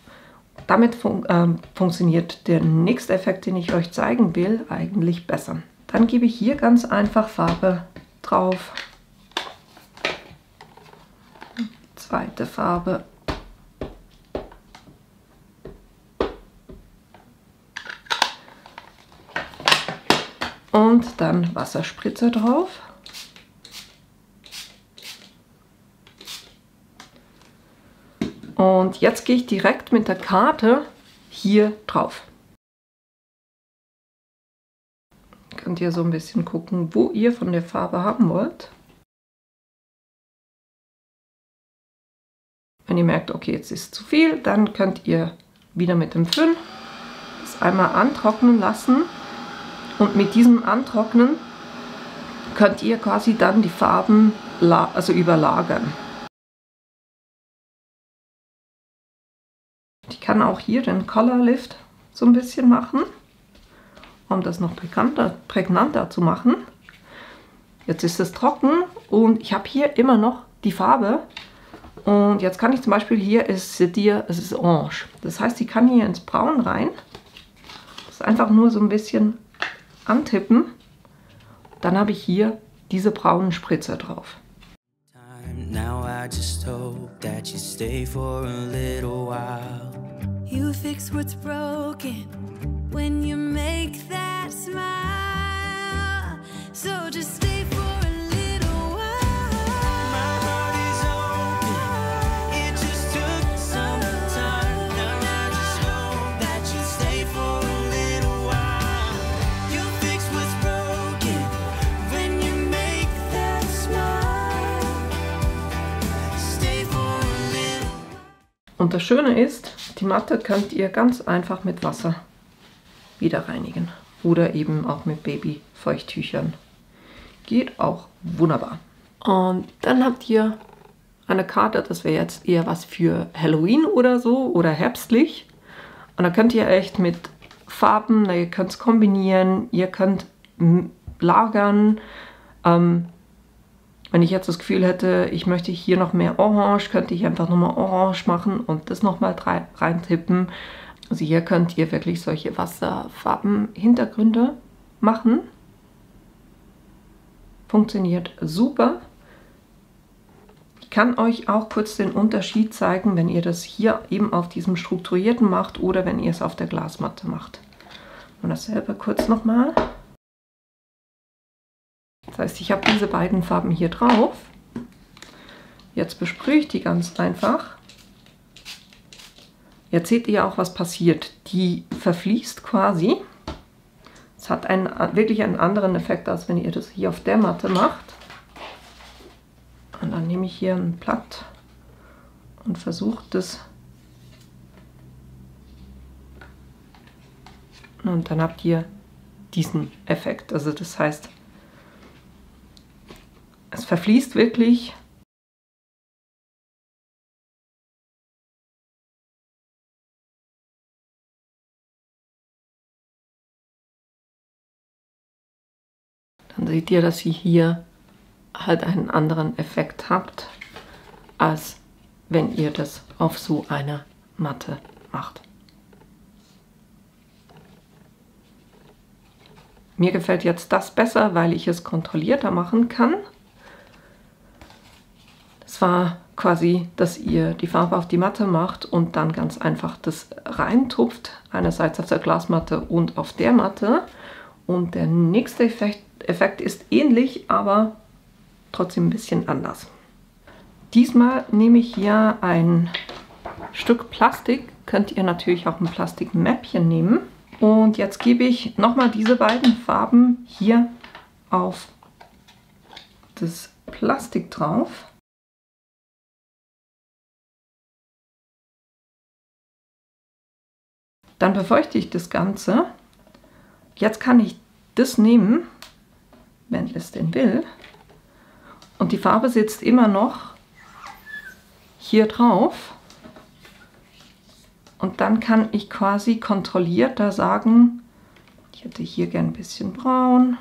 Damit funktioniert der nächste Effekt, den ich euch zeigen will, eigentlich besser. Dann gebe ich hier ganz einfach Farbe drauf. Zweite Farbe. Und dann Wasserspritzer drauf. Und jetzt gehe ich direkt mit der Karte hier drauf. Könnt ihr so ein bisschen gucken, wo ihr von der Farbe haben wollt. Wenn ihr merkt, okay, jetzt ist zu viel, dann könnt ihr wieder mit dem Föhn das einmal antrocknen lassen. Und mit diesem Antrocknen könnt ihr quasi dann die Farben überlagern. Ich kann auch hier den Color Lift so ein bisschen machen, um das noch prägnanter zu machen. Jetzt ist es trocken und ich habe hier immer noch die Farbe. Und jetzt kann ich zum Beispiel hier, es ist orange. Das heißt, ich kann hier ins Braun rein. Das ist einfach nur so ein bisschen antippen. Dann habe ich hier diese braunen Spritzer drauf. Now I just hope that you stay for a little while. You fix what's broken when you make that smile. So just stay for a little while. My heart is open. It just took some time. Now I just hope that you stay for a little while. You fix what's broken when you make that smile. Stay for a little. Und das Schöne ist, die Matte könnt ihr ganz einfach mit Wasser wieder reinigen oder eben auch mit Babyfeuchttüchern. Geht auch wunderbar. Und dann habt ihr eine Karte, das wäre jetzt eher was für Halloween oder so oder herbstlich. Und dann könnt ihr echt mit Farben, ihr könnt es kombinieren, ihr könnt lagern. Wenn ich jetzt das Gefühl hätte, ich möchte hier noch mehr Orange, könnte ich einfach nochmal Orange machen und das nochmal reintippen. Also hier könnt ihr wirklich solche Wasserfarben-Hintergründe machen. Funktioniert super. Ich kann euch auch kurz den Unterschied zeigen, wenn ihr das hier eben auf diesem strukturierten macht oder wenn ihr es auf der Glasmatte macht. Und dasselbe kurz nochmal. Das heißt, ich habe diese beiden Farben hier drauf. Jetzt besprühe ich die ganz einfach. Jetzt seht ihr auch, was passiert. Die verfließt quasi. Es hat wirklich einen anderen Effekt, als wenn ihr das hier auf der Matte macht. Und dann nehme ich hier ein Blatt und versuche das. Und dann habt ihr diesen Effekt. Also das heißt, es verfließt wirklich. Dann seht ihr, dass ihr hier halt einen anderen Effekt habt, als wenn ihr das auf so einer Matte macht. Mir gefällt jetzt das besser, weil ich es kontrollierter machen kann. Das war quasi, dass ihr die Farbe auf die Matte macht und dann ganz einfach das reintupft, einerseits auf der Glasmatte und auf der Matte. Und der nächste Effekt ist ähnlich, aber trotzdem ein bisschen anders. Diesmal nehme ich hier ein Stück Plastik, könnt ihr natürlich auch ein Plastikmäppchen nehmen. Und jetzt gebe ich nochmal diese beiden Farben hier auf das Plastik drauf. Dann befeuchte ich das Ganze. Jetzt kann ich das nehmen, wenn es denn will. Und die Farbe sitzt immer noch hier drauf. Und dann kann ich quasi kontrollierter sagen, ich hätte hier gern ein bisschen braun,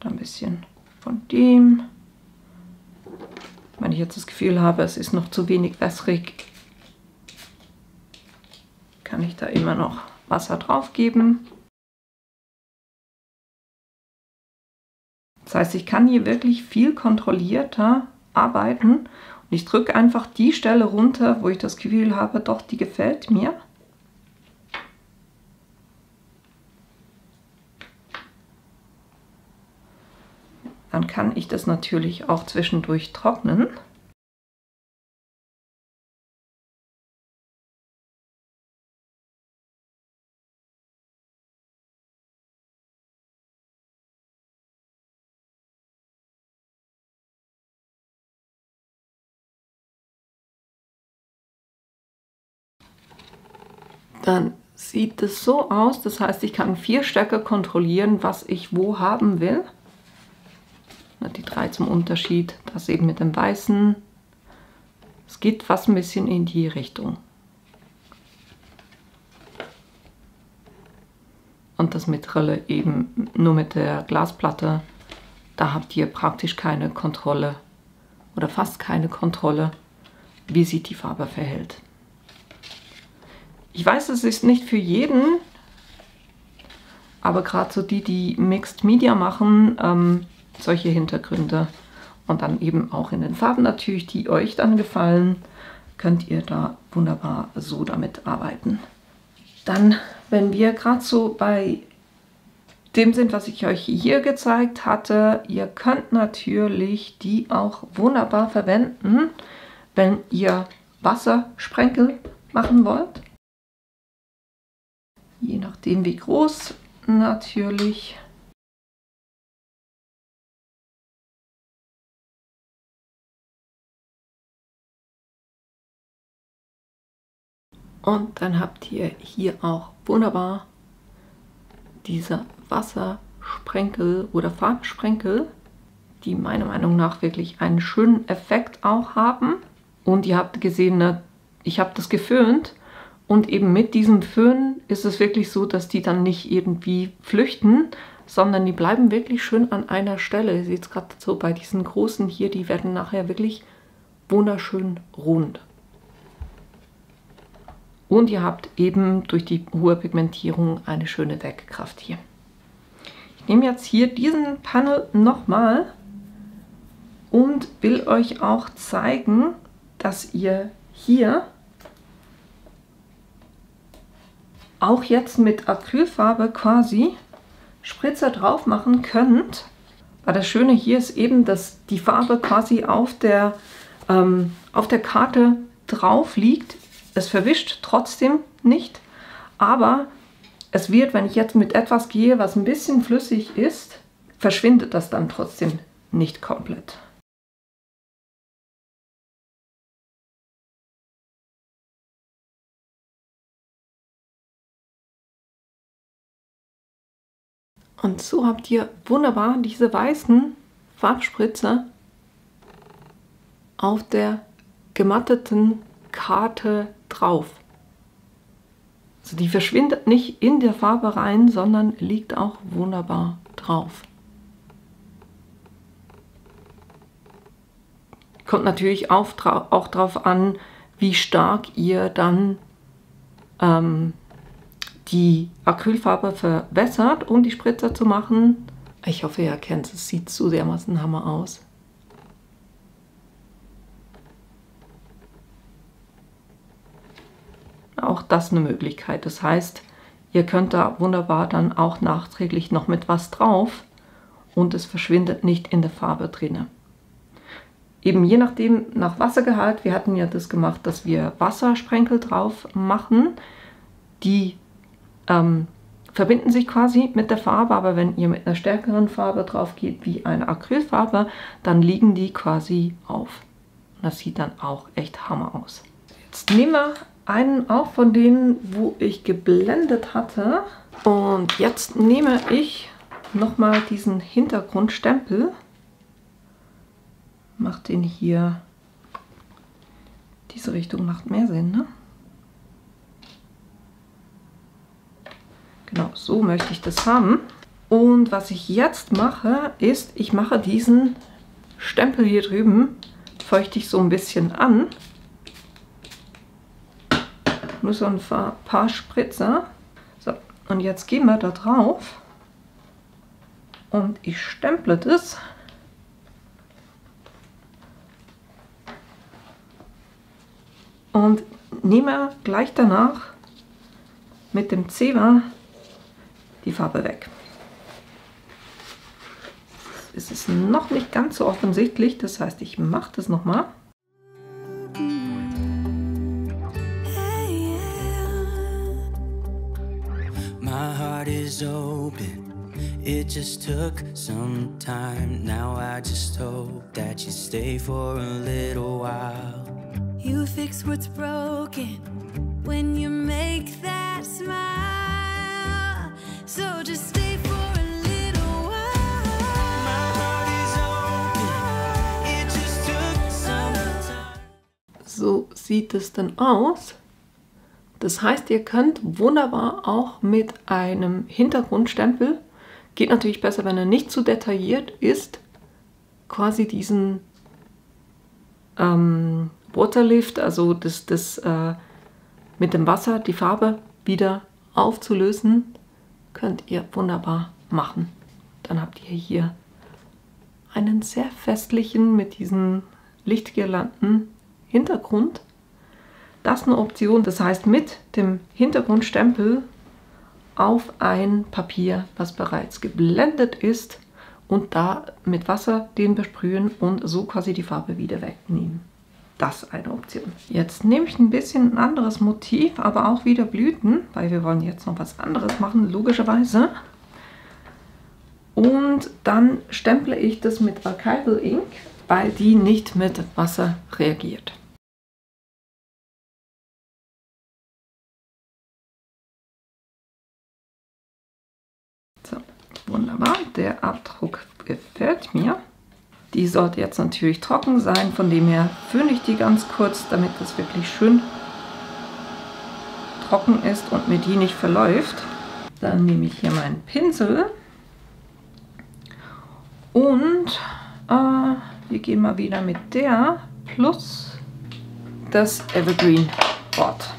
dann ein bisschen von dem. Wenn ich jetzt das Gefühl habe, es ist noch zu wenig wässrig, kann ich da immer noch Wasser drauf geben. Das heißt, ich kann hier wirklich viel kontrollierter arbeiten und ich drücke einfach die Stelle runter, wo ich das Gefühl habe, doch, die gefällt mir. Dann kann ich das natürlich auch zwischendurch trocknen. Dann sieht es so aus, das heißt, ich kann 4 Stöcke kontrollieren, was ich wo haben will. Die 3 zum Unterschied, das eben mit dem Weißen. Es geht fast ein bisschen in die Richtung. Und das mittlere eben nur mit der Glasplatte. Da habt ihr praktisch keine Kontrolle oder fast keine Kontrolle, wie sich die Farbe verhält. Ich weiß, es ist nicht für jeden, aber gerade so die Mixed Media machen, solche Hintergründe und dann eben auch in den Farben natürlich, die euch dann gefallen, könnt ihr da wunderbar so damit arbeiten. Dann, wenn wir gerade so bei dem sind, was ich euch hier gezeigt hatte, ihr könnt natürlich die auch wunderbar verwenden, wenn ihr Wassersprenkel machen wollt. Je nachdem wie groß natürlich. Und dann habt ihr hier auch wunderbar diese Wassersprenkel oder Farbsprenkel, die meiner Meinung nach wirklich einen schönen Effekt auch haben. Und ihr habt gesehen, ich habe das geföhnt Und eben mit diesem Föhn ist es wirklich so, dass die dann nicht irgendwie flüchten, sondern die bleiben wirklich schön an einer Stelle. Ihr seht es gerade so bei diesen großen hier, die werden nachher wirklich wunderschön rund. Und ihr habt eben durch die hohe Pigmentierung eine schöne Deckkraft hier. Ich nehme jetzt hier diesen Panel nochmal und will euch auch zeigen, dass ihr hier auch jetzt mit Acrylfarbe quasi Spritzer drauf machen könnt. Weil das Schöne hier ist eben, dass die Farbe quasi auf der Karte drauf liegt. Es verwischt trotzdem nicht, aber es wird, wenn ich jetzt mit etwas gehe, was ein bisschen flüssig ist, verschwindet das dann trotzdem nicht komplett. Und so habt ihr wunderbar diese weißen Farbspritzer auf der gematteten Karte drauf. Also die verschwindet nicht in der Farbe rein, sondern liegt auch wunderbar drauf. Kommt natürlich auch drauf an, wie stark ihr dann die Acrylfarbe verwässert, um die Spritzer zu machen. Ich hoffe, ihr erkennt es, es sieht so dermaßen Hammer aus. Auch das eine Möglichkeit. Das heißt, ihr könnt da wunderbar dann auch nachträglich noch mit was drauf und es verschwindet nicht in der Farbe drin. Eben je nachdem nach Wassergehalt. Wir hatten ja das gemacht, dass wir Wassersprenkel drauf machen. Die verbinden sich quasi mit der Farbe, aber wenn ihr mit einer stärkeren Farbe drauf geht, wie eine Acrylfarbe, dann liegen die quasi auf. Das sieht dann auch echt Hammer aus. Jetzt nehmen wir einen auch von denen, wo ich geblendet hatte. Und jetzt nehme ich nochmal diesen Hintergrundstempel. Mache den hier. Diese Richtung macht mehr Sinn, ne? Genau, so möchte ich das haben. Und was ich jetzt mache, ist, ich mache diesen Stempel hier drüben, feuchte ich so ein bisschen an. Nur so ein paar Spritzer. So, und jetzt gehen wir da drauf und ich stemple das. Und nehme gleich danach mit dem Zewa die Farbe weg. Es ist noch nicht ganz so offensichtlich, das heißt, ich mache das nochmal. My heart is open. It just took some time. Now I just hope that you stay for a little while. You fix what's broken when you make that smile. So just stay for a little while. My heart is open. It just took some time. So sieht es dann aus. Das heißt, ihr könnt wunderbar auch mit einem Hintergrundstempel, geht natürlich besser, wenn er nicht zu detailliert ist, quasi diesen Waterlift, also das mit dem Wasser die Farbe wieder aufzulösen, könnt ihr wunderbar machen. Dann habt ihr hier einen sehr festlichen mit diesen Lichtgirlanden Hintergrund. Das ist eine Option, das heißt mit dem Hintergrundstempel auf ein Papier, was bereits geblendet ist, und da mit Wasser den besprühen und so quasi die Farbe wieder wegnehmen. Das ist eine Option. Jetzt nehme ich ein bisschen ein anderes Motiv, aber auch wieder Blüten, weil wir wollen jetzt noch was anderes machen, logischerweise. Und dann stemple ich das mit Archival Ink, weil die nicht mit Wasser reagiert. So, wunderbar, der Abdruck gefällt mir. Die sollte jetzt natürlich trocken sein, von dem her föhne ich die ganz kurz, damit das wirklich schön trocken ist und mir die nicht verläuft. Dann nehme ich hier meinen Pinsel und wir gehen mal wieder mit der plus das Evergreen Board.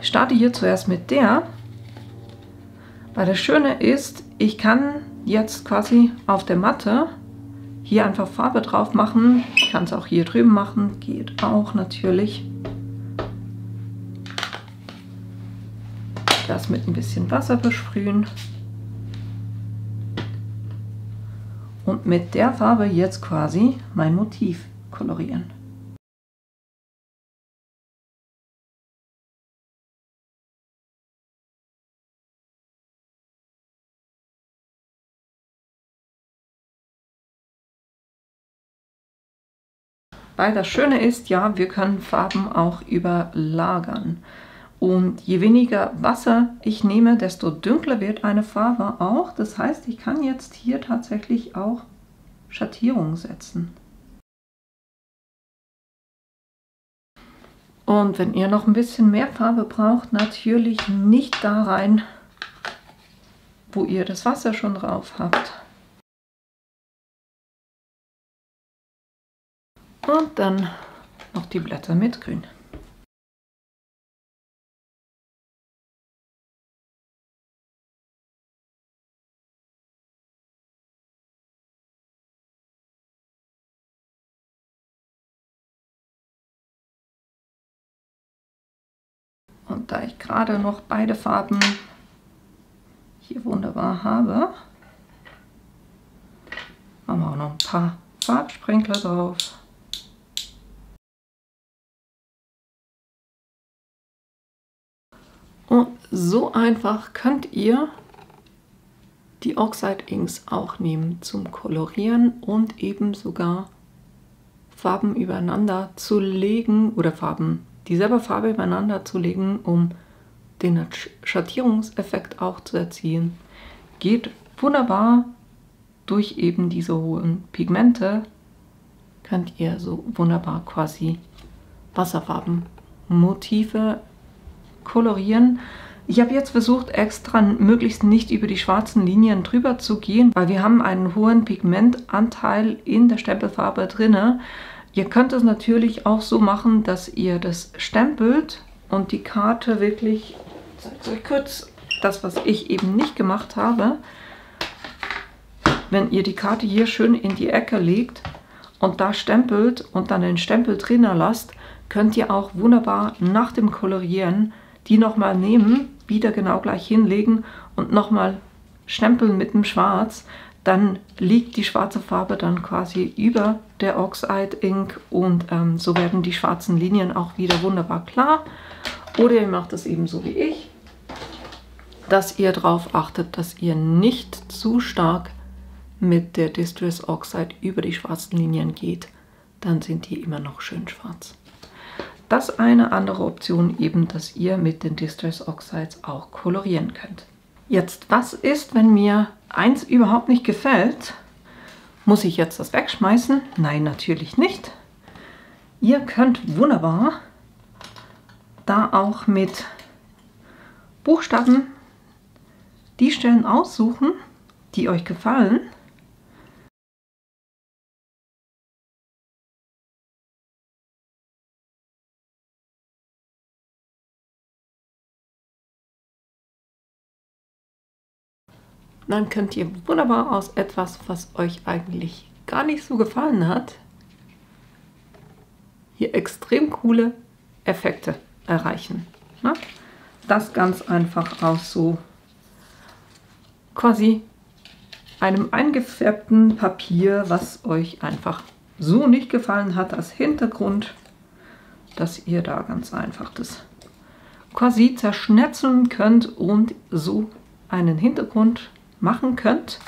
Ich starte hier zuerst mit der, weil das Schöne ist, ich kann jetzt quasi auf der Matte hier einfach Farbe drauf machen. Ich kann es auch hier drüben machen, geht auch natürlich. Das mit ein bisschen Wasser besprühen. Und mit der Farbe jetzt quasi mein Motiv kolorieren. Weil das Schöne ist, ja, wir können Farben auch überlagern. Und je weniger Wasser ich nehme, desto dunkler wird eine Farbe auch. Das heißt, ich kann jetzt hier tatsächlich auch Schattierung setzen. Und wenn ihr noch ein bisschen mehr Farbe braucht, natürlich nicht da rein, wo ihr das Wasser schon drauf habt. Und dann noch die Blätter mit Grün. Und da ich gerade noch beide Farben hier wunderbar habe, machen wir auch noch ein paar Farbsprenkler drauf. Und so einfach könnt ihr die Oxide Inks auch nehmen zum Kolorieren und eben sogar Farben übereinander zu legen oder dieselbe Farbe übereinander zu legen, um den Schattierungseffekt auch zu erzielen. Geht wunderbar. Durch eben diese hohen Pigmente könnt ihr so wunderbar quasi Wasserfarbenmotive kolorieren. Ich habe jetzt versucht, extra möglichst nicht über die schwarzen Linien drüber zu gehen, weil wir haben einen hohen Pigmentanteil in der Stempelfarbe drin. Ihr könnt es natürlich auch so machen, dass ihr das stempelt und die Karte wirklich, ich zeige euch kurz das, was ich eben nicht gemacht habe. Wenn ihr die Karte hier schön in die Ecke legt und da stempelt und dann den Stempel drinnen lasst, könnt ihr auch wunderbar nach dem Kolorieren die nochmal nehmen, wieder genau gleich hinlegen und nochmal stempeln mit dem Schwarz. Dann liegt die schwarze Farbe dann quasi über der Oxide Ink und so werden die schwarzen Linien auch wieder wunderbar klar. Oder ihr macht es eben so wie ich, dass ihr darauf achtet, dass ihr nicht zu stark mit der Distress Oxide über die schwarzen Linien geht. Dann sind die immer noch schön schwarz. Das ist eine andere Option eben, dass ihr mit den Distress Oxides auch kolorieren könnt. Jetzt, was ist, wenn mir eins überhaupt nicht gefällt? Muss ich jetzt das wegschmeißen? Nein, natürlich nicht. Ihr könnt wunderbar da auch mit Buchstaben die Stellen aussuchen, die euch gefallen. Dann könnt ihr wunderbar aus etwas, was euch eigentlich gar nicht so gefallen hat, hier extrem coole Effekte erreichen. Na? Das ganz einfach aus so quasi einem eingefärbten Papier, was euch einfach so nicht gefallen hat als Hintergrund, dass ihr da ganz einfach das quasi zerschnetzeln könnt und so einen Hintergrund machen könnt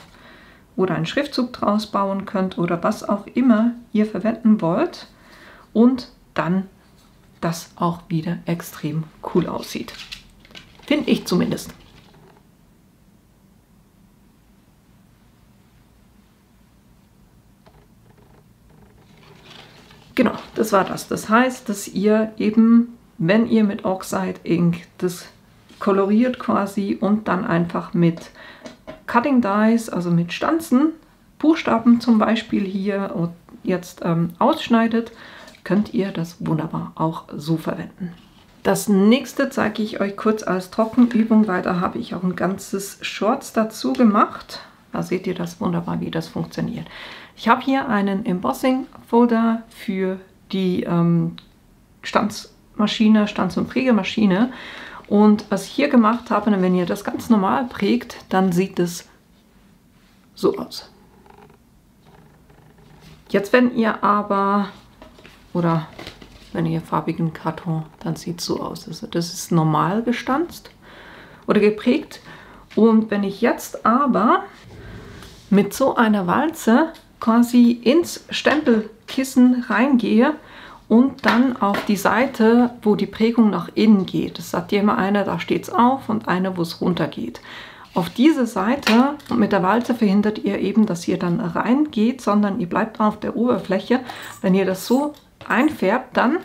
oder einen Schriftzug draus bauen könnt oder was auch immer ihr verwenden wollt und dann das auch wieder extrem cool aussieht. Finde ich zumindest. Genau, das war das. Das heißt, dass ihr eben wenn ihr mit Oxide Ink das koloriert quasi und dann einfach mit Cutting Dies, also mit Stanzen, Buchstaben zum Beispiel hier und jetzt ausschneidet, könnt ihr das wunderbar auch so verwenden. Das nächste zeige ich euch kurz als Trockenübung, weil da habe ich auch ein ganzes Shorts dazu gemacht. Da seht ihr das wunderbar, wie das funktioniert. Ich habe hier einen Embossing-Folder für die Stanzmaschine, Stanz- und Prägemaschine. Und was ich hier gemacht habe, wenn ihr das ganz normal prägt, dann sieht es so aus. Jetzt, wenn ihr aber, oder wenn ihr farbigen Karton, dann sieht es so aus. Also das ist normal gestanzt oder geprägt. Und wenn ich jetzt aber mit so einer Walze quasi ins Stempelkissen reingehe und dann auf die Seite, wo die Prägung nach innen geht, das sagt ja immer eine, da steht es auf und eine, wo es runter geht. Auf diese Seite und mit der Walze verhindert ihr eben, dass ihr dann reingeht, sondern ihr bleibt auf der Oberfläche. Wenn ihr das so einfärbt, dann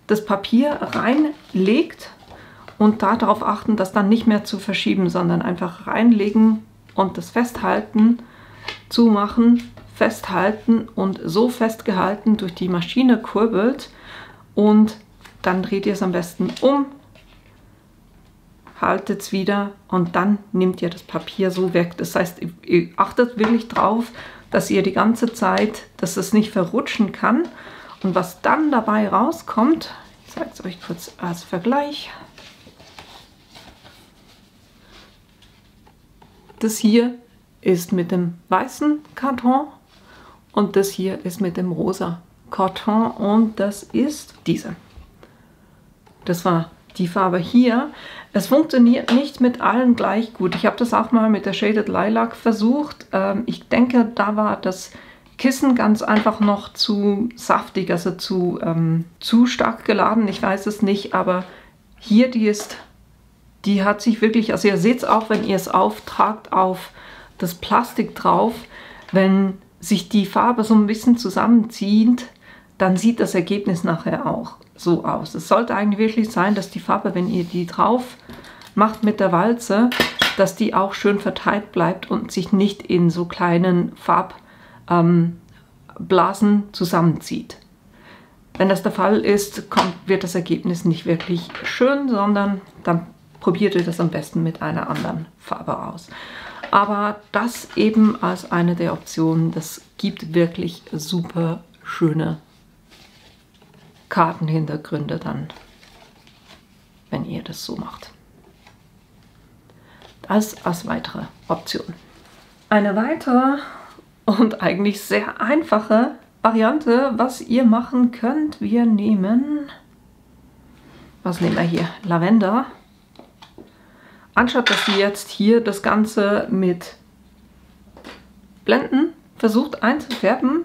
das Papier reinlegt und darauf achten, das dann nicht mehr zu verschieben, sondern einfach reinlegen und das festhalten, zumachen, festhalten und so festgehalten durch die Maschine kurbelt und dann dreht ihr es am besten um, haltet es wieder und dann nehmt ihr das Papier so weg. Das heißt, ihr achtet wirklich drauf, dass ihr die ganze Zeit, dass es nicht verrutschen kann. Und was dann dabei rauskommt, ich zeige es euch kurz als Vergleich. Das hier ist mit dem weißen Karton und das hier ist mit dem rosa Karton und das ist diese. Das war die Farbe hier. Es funktioniert nicht mit allen gleich gut. Ich habe das auch mal mit der Shaded Lilac versucht. Ich denke, da war das Kissen ganz einfach noch zu saftig, also zu stark geladen. Ich weiß es nicht, aber hier, die hat sich wirklich, also ihr seht es auch, wenn ihr es auftragt auf das Plastik drauf, wenn sich die Farbe so ein bisschen zusammenzieht, dann sieht das Ergebnis nachher auch so aus. Es sollte eigentlich wirklich sein, dass die Farbe, wenn ihr die drauf macht mit der Walze, dass die auch schön verteilt bleibt und sich nicht in so kleinen Farbblasen zusammenzieht. Wenn das der Fall ist, wird das Ergebnis nicht wirklich schön, sondern dann probiert ihr das am besten mit einer anderen Farbe aus. Aber das eben als eine der Optionen, das gibt wirklich super schöne Kartenhintergründe dann, wenn ihr das so macht. Das als weitere Option. Eine weitere und eigentlich sehr einfache Variante, was ihr machen könnt, wir nehmen, was nehmen wir hier? Lavender. Anstatt dass ihr jetzt hier das Ganze mit Blenden versucht einzufärben,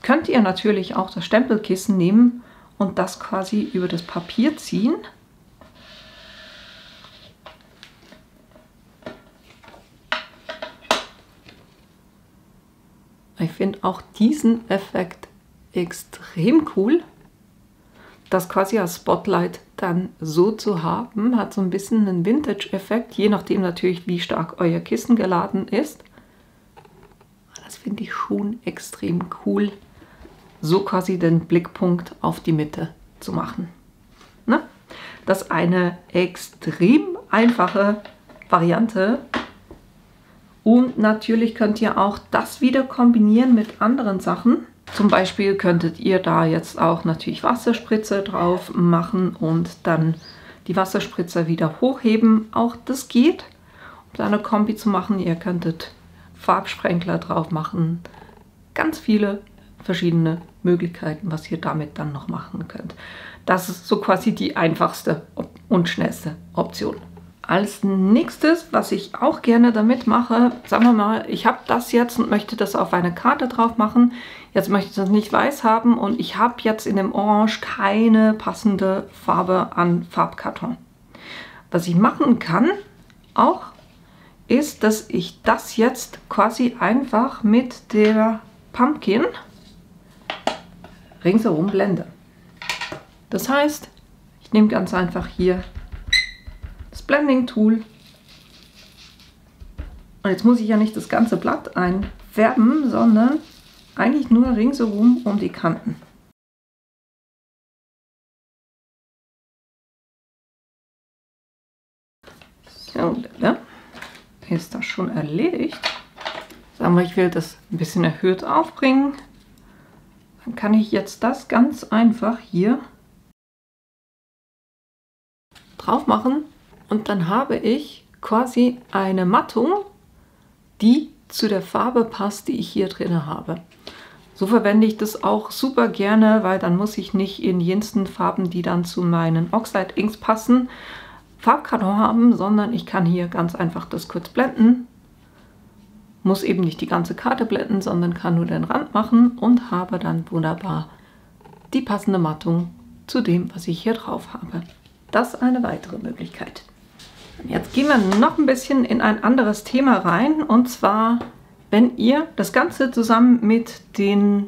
könnt ihr natürlich auch das Stempelkissen nehmen und das quasi über das Papier ziehen. Ich finde auch diesen Effekt extrem cool. Das quasi als Spotlight dann so zu haben, hat so ein bisschen einen Vintage-Effekt, je nachdem natürlich, wie stark euer Kissen geladen ist. Das finde ich schon extrem cool, so quasi den Blickpunkt auf die Mitte zu machen. Ne? Das ist eine extrem einfache Variante. Und natürlich könnt ihr auch das wieder kombinieren mit anderen Sachen. Zum Beispiel könntet ihr da jetzt auch natürlich Wasserspritzer drauf machen und dann die Wasserspritzer wieder hochheben. Auch das geht, um eine Kombi zu machen. Ihr könntet Farbsprenkler drauf machen. Ganz viele verschiedene Möglichkeiten, was ihr damit dann noch machen könnt. Das ist so quasi die einfachste und schnellste Option. Als nächstes, was ich auch gerne damit mache, sagen wir mal, ich habe das jetzt und möchte das auf eine Karte drauf machen. Jetzt möchte ich das nicht weiß haben und ich habe jetzt in dem Orange keine passende Farbe an Farbkarton. Was ich machen kann auch, ist, dass ich das jetzt quasi einfach mit der Pumpkin ringsherum blende. Das heißt, ich nehme ganz einfach hier das Blending Tool. Und jetzt muss ich ja nicht das ganze Blatt einfärben, sondern eigentlich nur ringsherum um die Kanten. So, ist das schon erledigt. Sagen wir, ich will das ein bisschen erhöht aufbringen. Dann kann ich jetzt das ganz einfach hier drauf machen und dann habe ich quasi eine Mattung, die zu der Farbe passt, die ich hier drin habe. So verwende ich das auch super gerne, weil dann muss ich nicht in jensten Farben, die dann zu meinen Oxide Inks passen, Farbkarton haben, sondern ich kann hier ganz einfach das kurz blenden. Muss eben nicht die ganze Karte blenden, sondern kann nur den Rand machen und habe dann wunderbar die passende Mattung zu dem, was ich hier drauf habe. Das ist eine weitere Möglichkeit. Jetzt gehen wir noch ein bisschen in ein anderes Thema rein, und zwar, wenn ihr das Ganze zusammen mit den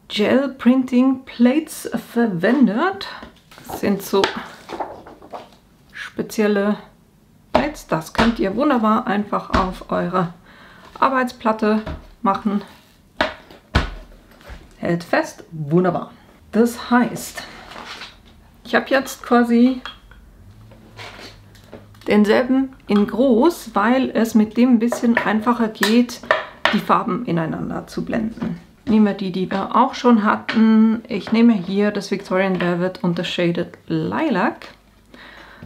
Gel Printing Plates verwendet. Das sind so spezielle Plates, das könnt ihr wunderbar einfach auf eure Arbeitsplatte machen. Hält fest, wunderbar. Das heißt, ich habe jetzt quasi denselben in groß, weil es mit dem ein bisschen einfacher geht, die Farben ineinander zu blenden. Nehmen wir die wir auch schon hatten. Ich nehme hier das Victorian Velvet und das Shaded Lilac.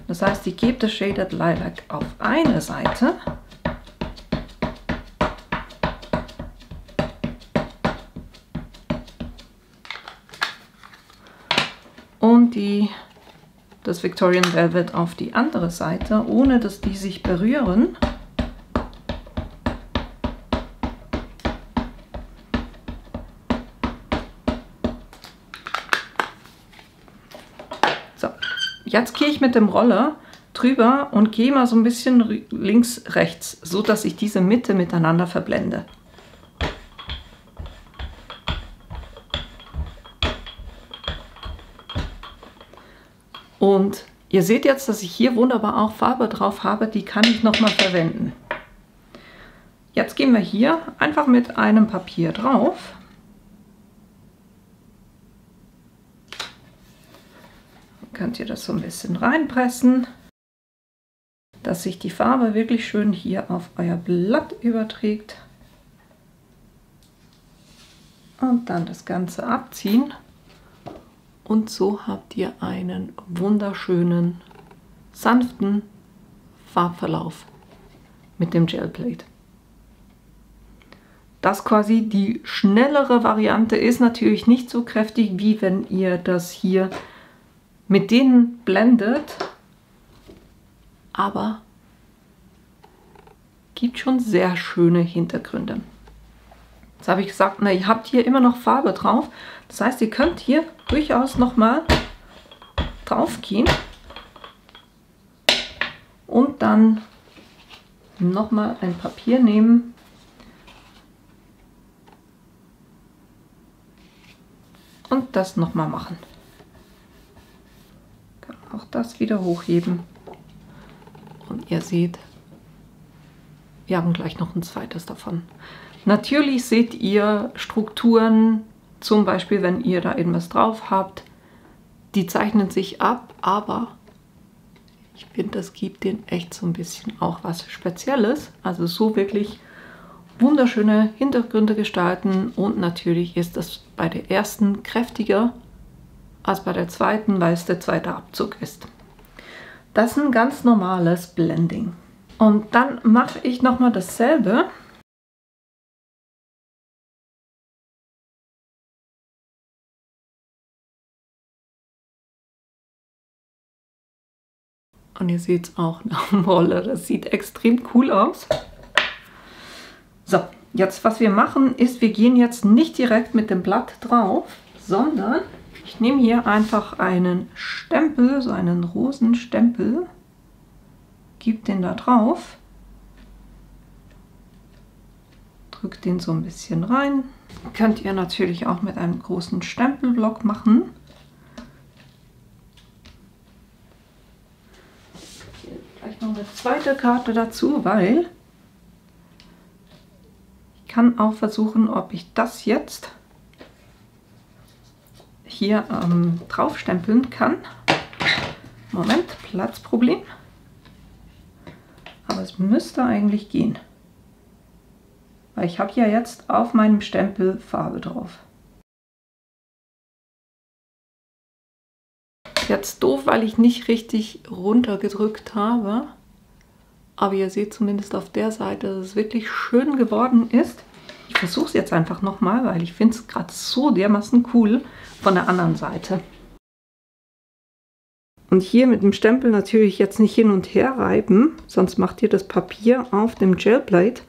Das heißt, ich gebe das Shaded Lilac auf eine Seite. Und das Victorian Velvet auf die andere Seite, ohne dass die sich berühren. So, jetzt gehe ich mit dem Roller drüber und gehe mal so ein bisschen links, rechts, so dass ich diese Mitte miteinander verblende. Und ihr seht jetzt, dass ich hier wunderbar auch Farbe drauf habe, die kann ich nochmal verwenden. Jetzt gehen wir hier einfach mit einem Papier drauf. Dann könnt ihr das so ein bisschen reinpressen, dass sich die Farbe wirklich schön hier auf euer Blatt überträgt. Und dann das Ganze abziehen. Und so habt ihr einen wunderschönen, sanften Farbverlauf mit dem Gel Plate. Das quasi die schnellere Variante ist, natürlich nicht so kräftig, wie wenn ihr das hier mit denen blendet, aber gibt schon sehr schöne Hintergründe. Jetzt habe ich gesagt, na, ihr habt hier immer noch Farbe drauf. Das heißt, ihr könnt hier durchaus nochmal drauf gehen und dann nochmal ein Papier nehmen und das nochmal machen. Kann auch das wieder hochheben und ihr seht, wir haben gleich noch ein zweites davon. Natürlich seht ihr Strukturen, zum Beispiel wenn ihr da irgendwas drauf habt, die zeichnen sich ab, aber ich finde, das gibt denen echt so ein bisschen auch was Spezielles. Also so wirklich wunderschöne Hintergründe gestalten, und natürlich ist das bei der ersten kräftiger als bei der zweiten, weil es der zweite Abzug ist. Das ist ein ganz normales Blending. Und dann mache ich nochmal dasselbe. Und ihr seht es auch nach dem Roller, das sieht extrem cool aus. So, jetzt was wir machen ist, wir gehen jetzt nicht direkt mit dem Blatt drauf, sondern ich nehme hier einfach einen Stempel, so einen Rosenstempel, gebe den da drauf, drücke den so ein bisschen rein. Könnt ihr natürlich auch mit einem großen Stempelblock machen. vielleicht noch eine zweite Karte dazu, weil ich kann auch versuchen, ob ich das jetzt hier draufstempeln kann. Moment, Platzproblem. Aber es müsste eigentlich gehen. Weil ich habe ja jetzt auf meinem Stempel Farbe drauf. Jetzt doof, weil ich nicht richtig runtergedrückt habe. Aber ihr seht zumindest auf der Seite, dass es wirklich schön geworden ist. Ich versuche es jetzt einfach nochmal, weil ich finde es gerade so dermaßen cool von der anderen Seite. Und hier mit dem Stempel natürlich jetzt nicht hin und her reiben, sonst macht ihr das Papier auf dem Gelplate,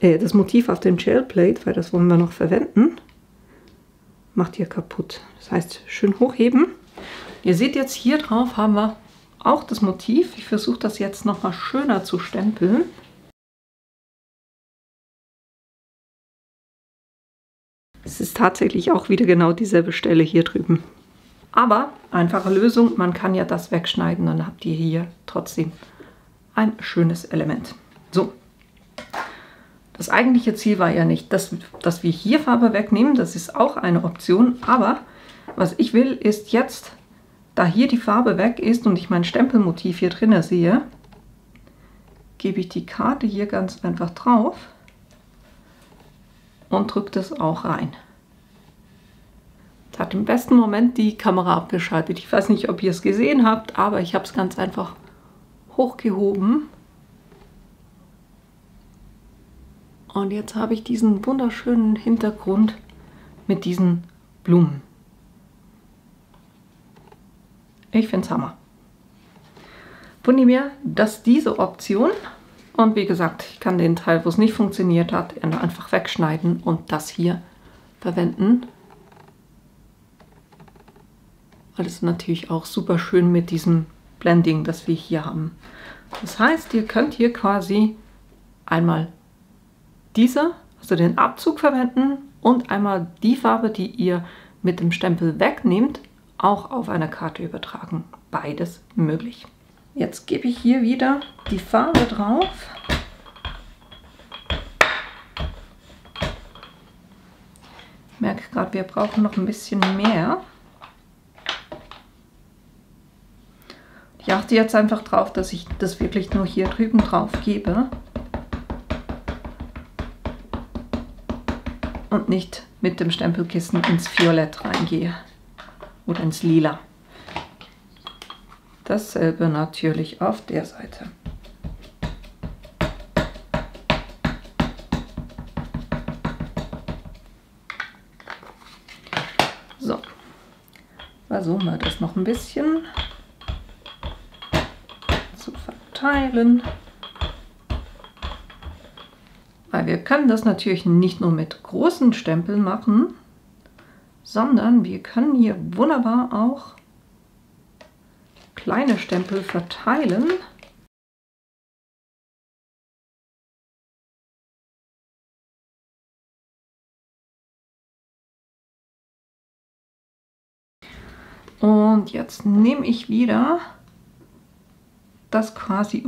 das Motiv auf dem Gelplate, weil das wollen wir noch verwenden, macht ihr kaputt. Das heißt, schön hochheben. Ihr seht jetzt hier drauf haben wir auch das Motiv. Ich versuche das jetzt nochmal schöner zu stempeln. Es ist tatsächlich auch wieder genau dieselbe Stelle hier drüben. Aber einfache Lösung, man kann ja das wegschneiden, dann habt ihr hier trotzdem ein schönes Element. So, das eigentliche Ziel war ja nicht, dass wir hier Farbe wegnehmen, das ist auch eine Option, aber was ich will, ist jetzt, da hier die Farbe weg ist und ich mein Stempelmotiv hier drin sehe, gebe ich die Karte hier ganz einfach drauf und drücke das auch rein. Jetzt hat im besten Moment die Kamera abgeschaltet. Ich weiß nicht, ob ihr es gesehen habt, aber ich habe es ganz einfach hochgehoben. Und jetzt habe ich diesen wunderschönen Hintergrund mit diesen Blumen. Ich finde es Hammer. Von dem her, dass diese Option, und wie gesagt, ich kann den Teil, wo es nicht funktioniert hat, einfach wegschneiden und das hier verwenden. Weil es natürlich auch super schön mit diesem Blending, das wir hier haben. Das heißt, ihr könnt hier quasi einmal also den Abzug verwenden und einmal die Farbe, die ihr mit dem Stempel wegnehmt, auch auf eine Karte übertragen. Beides möglich. Jetzt gebe ich hier wieder die Farbe drauf. Ich merke gerade, wir brauchen noch ein bisschen mehr. Ich achte jetzt einfach drauf, dass ich das wirklich nur hier drüben drauf gebe. Und nicht mit dem Stempelkissen ins Violett reingehe. Oder ins Lila. Dasselbe natürlich auf der Seite. So, versuchen wir das noch ein bisschen zu verteilen. Weil wir können das natürlich nicht nur mit großen Stempeln machen, sondern wir können hier wunderbar auch kleine Stempel verteilen. Und jetzt nehme ich wieder das quasi,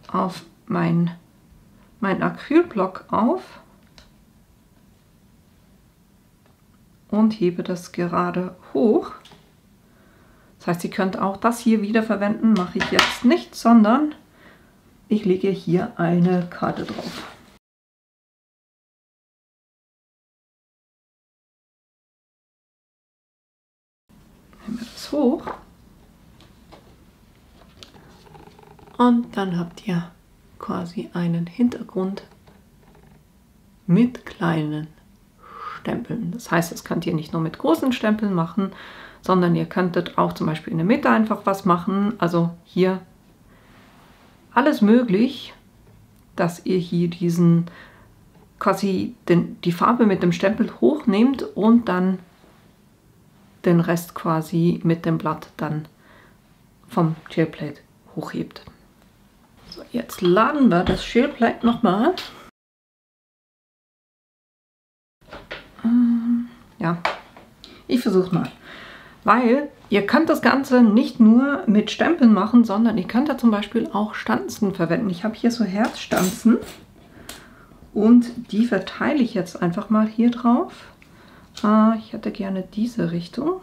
auf mein Acrylblock auf und hebe das gerade hoch. Das heißt, ihr könnt auch das hier wieder verwenden, mache ich jetzt nicht, sondern ich lege hier eine Karte drauf. Nehmen wir das hoch. Und dann habt ihr quasi einen Hintergrund mit kleinen Stempeln. Das heißt, das könnt ihr nicht nur mit großen Stempeln machen, sondern ihr könntet auch zum Beispiel in der Mitte einfach was machen. Also hier alles möglich, dass ihr hier diesen quasi die Farbe mit dem Stempel hochnehmt und dann den Rest quasi mit dem Blatt dann vom Gelplate hochhebt. So, jetzt laden wir das Gelplate nochmal. Ja, ich versuche mal. Weil ihr könnt das Ganze nicht nur mit Stempeln machen, sondern ihr könnt da zum Beispiel auch Stanzen verwenden. Ich habe hier so Herzstanzen und die verteile ich jetzt einfach mal hier drauf. Ich hätte gerne diese Richtung.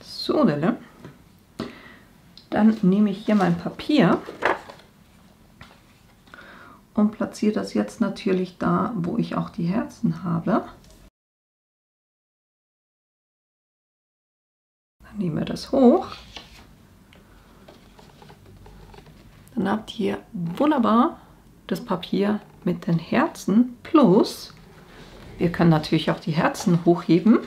So, dann nehme ich hier mein Papier und platziere das jetzt natürlich da, wo ich auch die Herzen habe. Dann nehmen wir das hoch. Dann habt ihr wunderbar das Papier mit den Herzen, plus wir können natürlich auch die Herzen hochheben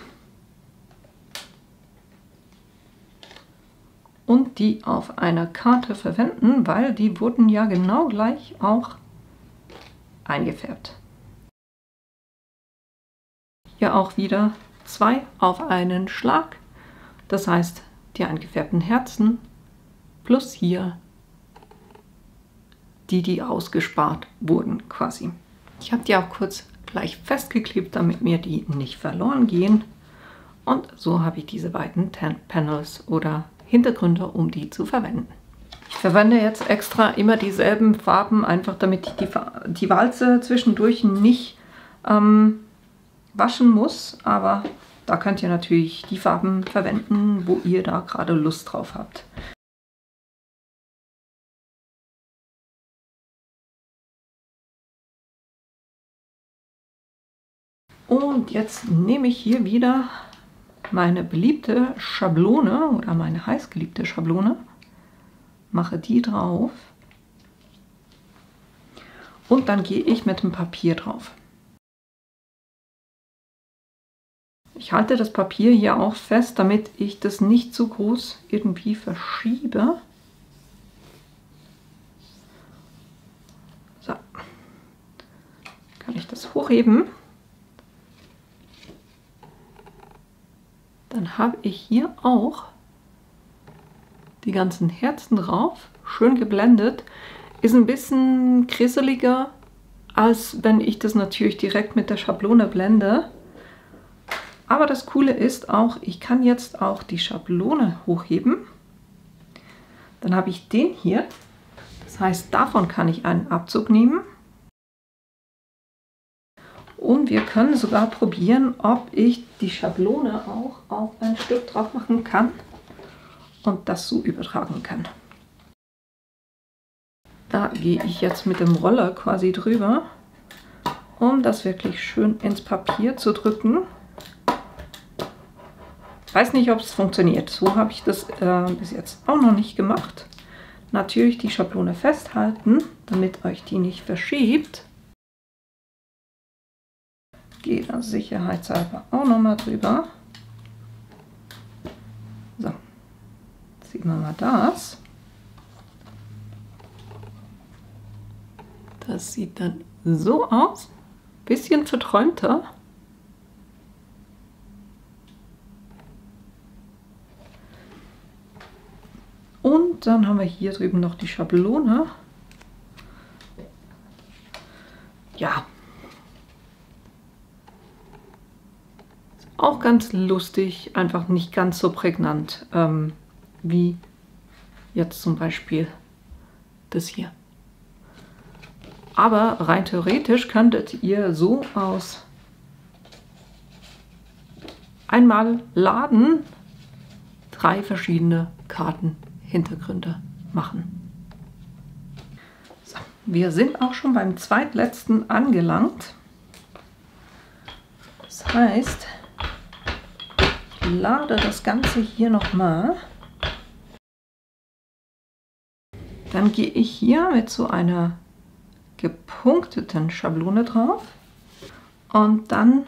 und die auf einer Karte verwenden, weil die wurden ja genau gleich auch eingefärbt. Hier auch wieder 2 auf einen Schlag, das heißt die eingefärbten Herzen plus hier die ausgespart wurden quasi. Ich habe die auch kurz gleich festgeklebt, damit mir die nicht verloren gehen. Und so habe ich diese beiden Panels oder Hintergründe, um die zu verwenden. Ich verwende jetzt extra immer dieselben Farben, einfach damit ich die Walze zwischendurch nicht waschen muss. Aber da könnt ihr natürlich die Farben verwenden, wo ihr da gerade Lust drauf habt. Und jetzt nehme ich hier wieder meine beliebte Schablone oder meine heißgeliebte Schablone, mache die drauf und dann gehe ich mit dem Papier drauf. Ich halte das Papier hier auch fest, damit ich das nicht zu groß irgendwie verschiebe. So, kann ich das hochheben. Dann habe ich hier auch die ganzen Herzen drauf, schön geblendet. Ist ein bisschen kriseliger, als wenn ich das natürlich direkt mit der Schablone blende. Aber das Coole ist auch, ich kann jetzt auch die Schablone hochheben. Dann habe ich den hier. Das heißt, davon kann ich einen Abzug nehmen. Und wir können sogar probieren, ob ich die Schablone auch auf ein Stück drauf machen kann und das so übertragen kann. Da gehe ich jetzt mit dem Roller quasi drüber, um das wirklich schön ins Papier zu drücken. Ich weiß nicht, ob es funktioniert. So habe ich das bis jetzt auch noch nicht gemacht. Natürlich die Schablone festhalten, damit euch die nicht verschiebt. Gehe da sicherheitshalber auch nochmal drüber. So, sehen wir mal das. Das sieht dann so aus. Bisschen verträumter. Und dann haben wir hier drüben noch die Schablone. Ja. Auch ganz lustig, einfach nicht ganz so prägnant wie jetzt zum Beispiel das hier. Aber rein theoretisch könntet ihr so aus einmal laden 3 verschiedene Kartenhintergründe machen. So, wir sind auch schon beim zweitletzten angelangt. Das heißt, lade das Ganze hier nochmal. Dann gehe ich hier mit so einer gepunkteten Schablone drauf und dann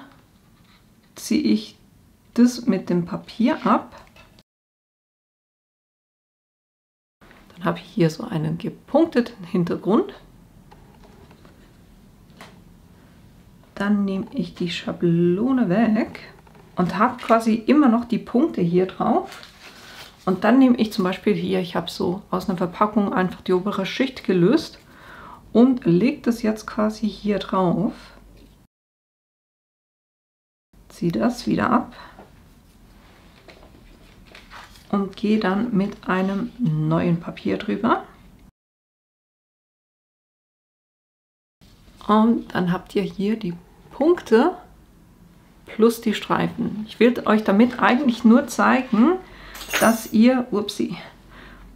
ziehe ich das mit dem Papier ab. Dann habe ich hier so einen gepunkteten Hintergrund. Dann nehme ich die Schablone weg und habe quasi immer noch die Punkte hier drauf. Und dann nehme ich zum Beispiel hier, ich habe so aus einer Verpackung einfach die obere Schicht gelöst und lege das jetzt quasi hier drauf. Ziehe das wieder ab und gehe dann mit einem neuen Papier drüber. Und dann habt ihr hier die Punkte plus die Streifen. Ich will euch damit eigentlich nur zeigen, dass ihr, upsie,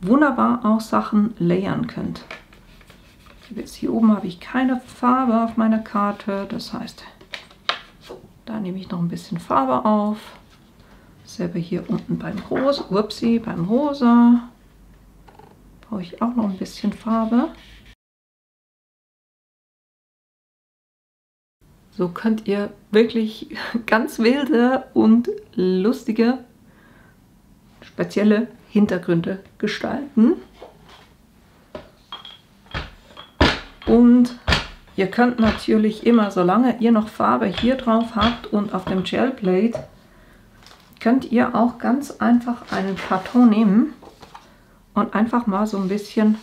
wunderbar auch Sachen layern könnt. Jetzt hier oben habe ich keine Farbe auf meiner Karte, das heißt, da nehme ich noch ein bisschen Farbe auf. Selber hier unten beim Rosa, upsie, beim Rosa brauche ich auch noch ein bisschen Farbe. So könnt ihr wirklich ganz wilde und lustige, spezielle Hintergründe gestalten. Und ihr könnt natürlich immer, solange ihr noch Farbe hier drauf habt und auf dem Gelplate, könnt ihr auch ganz einfach einen Karton nehmen und einfach mal so ein bisschen,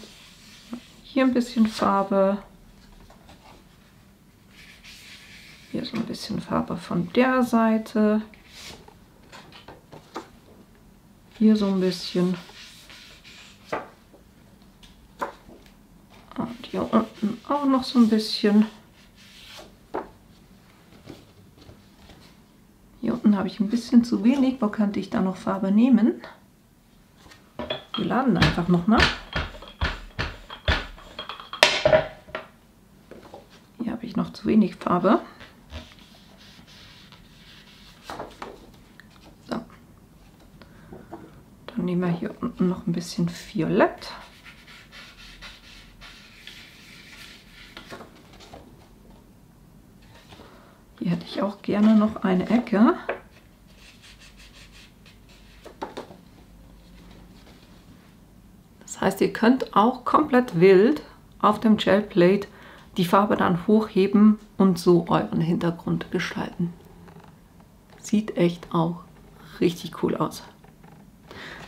hier ein bisschen Farbe, hier so ein bisschen Farbe von der Seite, hier so ein bisschen und hier unten auch noch so ein bisschen. Hier unten habe ich ein bisschen zu wenig, wo könnte ich da noch Farbe nehmen? Wir laden einfach nochmal. Hier habe ich noch zu wenig Farbe. Dann nehmen wir hier unten noch ein bisschen Violett. Hier hätte ich auch gerne noch eine Ecke. Das heißt, ihr könnt auch komplett wild auf dem Gelplate die Farbe dann hochheben und so euren Hintergrund gestalten. Sieht echt auch richtig cool aus.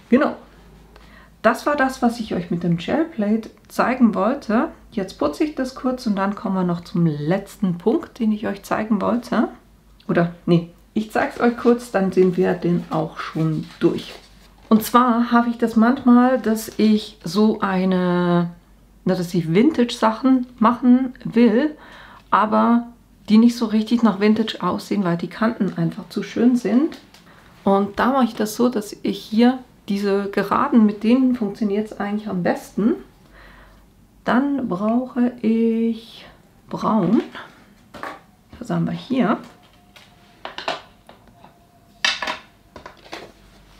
Genau, das war das, was ich euch mit dem Gelplate zeigen wollte. Jetzt putze ich das kurz und dann kommen wir noch zum letzten Punkt, den ich euch zeigen wollte. Oder, nee, ich zeige es euch kurz, dann sind wir den auch schon durch. Und zwar habe ich das manchmal, dass ich so dass ich Vintage-Sachen machen will, aber die nicht so richtig nach Vintage aussehen, weil die Kanten einfach zu schön sind. Und da mache ich das so, dass ich hier diese Geraden, mit denen funktioniert es eigentlich am besten. Dann brauche ich Braun. Das haben wir hier.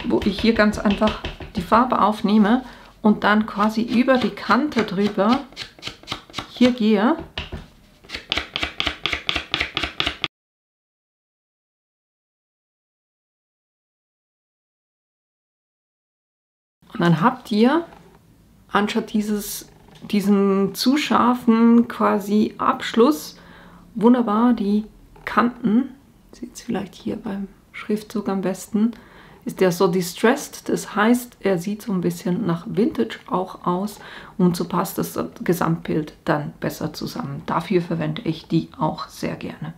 Wo ich hier ganz einfach die Farbe aufnehme und dann quasi über die Kante drüber hier gehe. Und dann habt ihr, anstatt diesen zu scharfen quasi Abschluss, wunderbar die Kanten, seht es vielleicht hier beim Schriftzug am besten, ist der so distressed, das heißt, er sieht so ein bisschen nach Vintage auch aus und so passt das Gesamtbild dann besser zusammen. Dafür verwende ich die auch sehr gerne.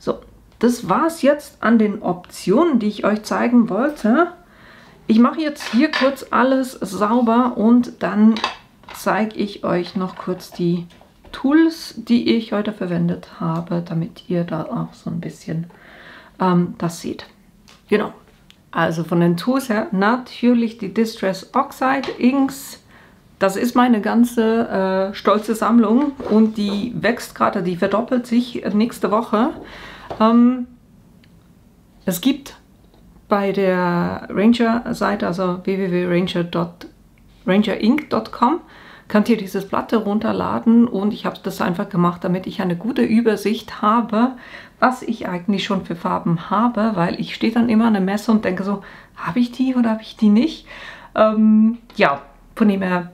So, das war es jetzt an den Optionen, die ich euch zeigen wollte. Ich mache jetzt hier kurz alles sauber und dann zeige ich euch noch kurz die Tools, die ich heute verwendet habe, damit ihr da auch so ein bisschen das seht. Genau, also von den Tools her natürlich die Distress Oxide Inks. Das ist meine ganze stolze Sammlung und die wächst gerade, die verdoppelt sich nächste Woche. Es gibt bei der Ranger-Seite, also www.rangerinc.com, könnt ihr dieses Blatt runterladen und ich habe das einfach gemacht, damit ich eine gute Übersicht habe, was ich eigentlich schon für Farben habe, weil ich stehe dann immer an der Messe und denke so, habe ich die oder habe ich die nicht? Ja, von dem her,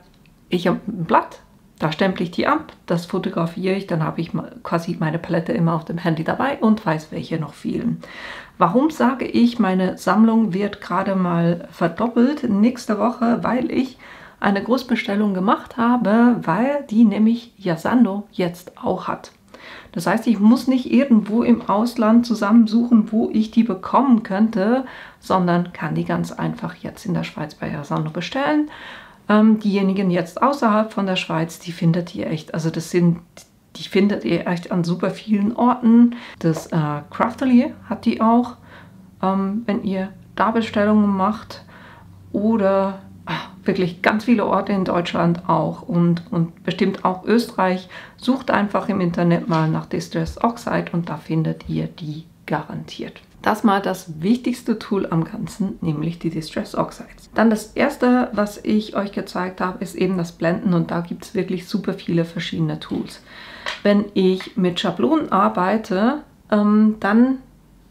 ich habe ein Blatt, da stemple ich die ab, das fotografiere ich, dann habe ich quasi meine Palette immer auf dem Handy dabei und weiß, welche noch fehlen. Warum sage ich, meine Sammlung wird gerade mal verdoppelt nächste Woche? Weil ich eine Großbestellung gemacht habe, weil die nämlich Zalando jetzt auch hat. Das heißt, ich muss nicht irgendwo im Ausland zusammensuchen, wo ich die bekommen könnte, sondern kann die ganz einfach jetzt in der Schweiz bei Zalando bestellen. Diejenigen jetzt außerhalb von der Schweiz, die findet ihr echt, also die findet ihr echt an super vielen Orten. Das Craftelier hat die auch, wenn ihr da Bestellungen macht, oder wirklich ganz viele Orte in Deutschland auch und bestimmt auch Österreich. Sucht einfach im Internet mal nach Distress Oxide und da findet ihr die garantiert. Das mal das wichtigste Tool am Ganzen, nämlich die Distress Oxides. Dann das erste, was ich euch gezeigt habe, ist eben das Blenden und da gibt es wirklich super viele verschiedene Tools. Wenn ich mit Schablonen arbeite, dann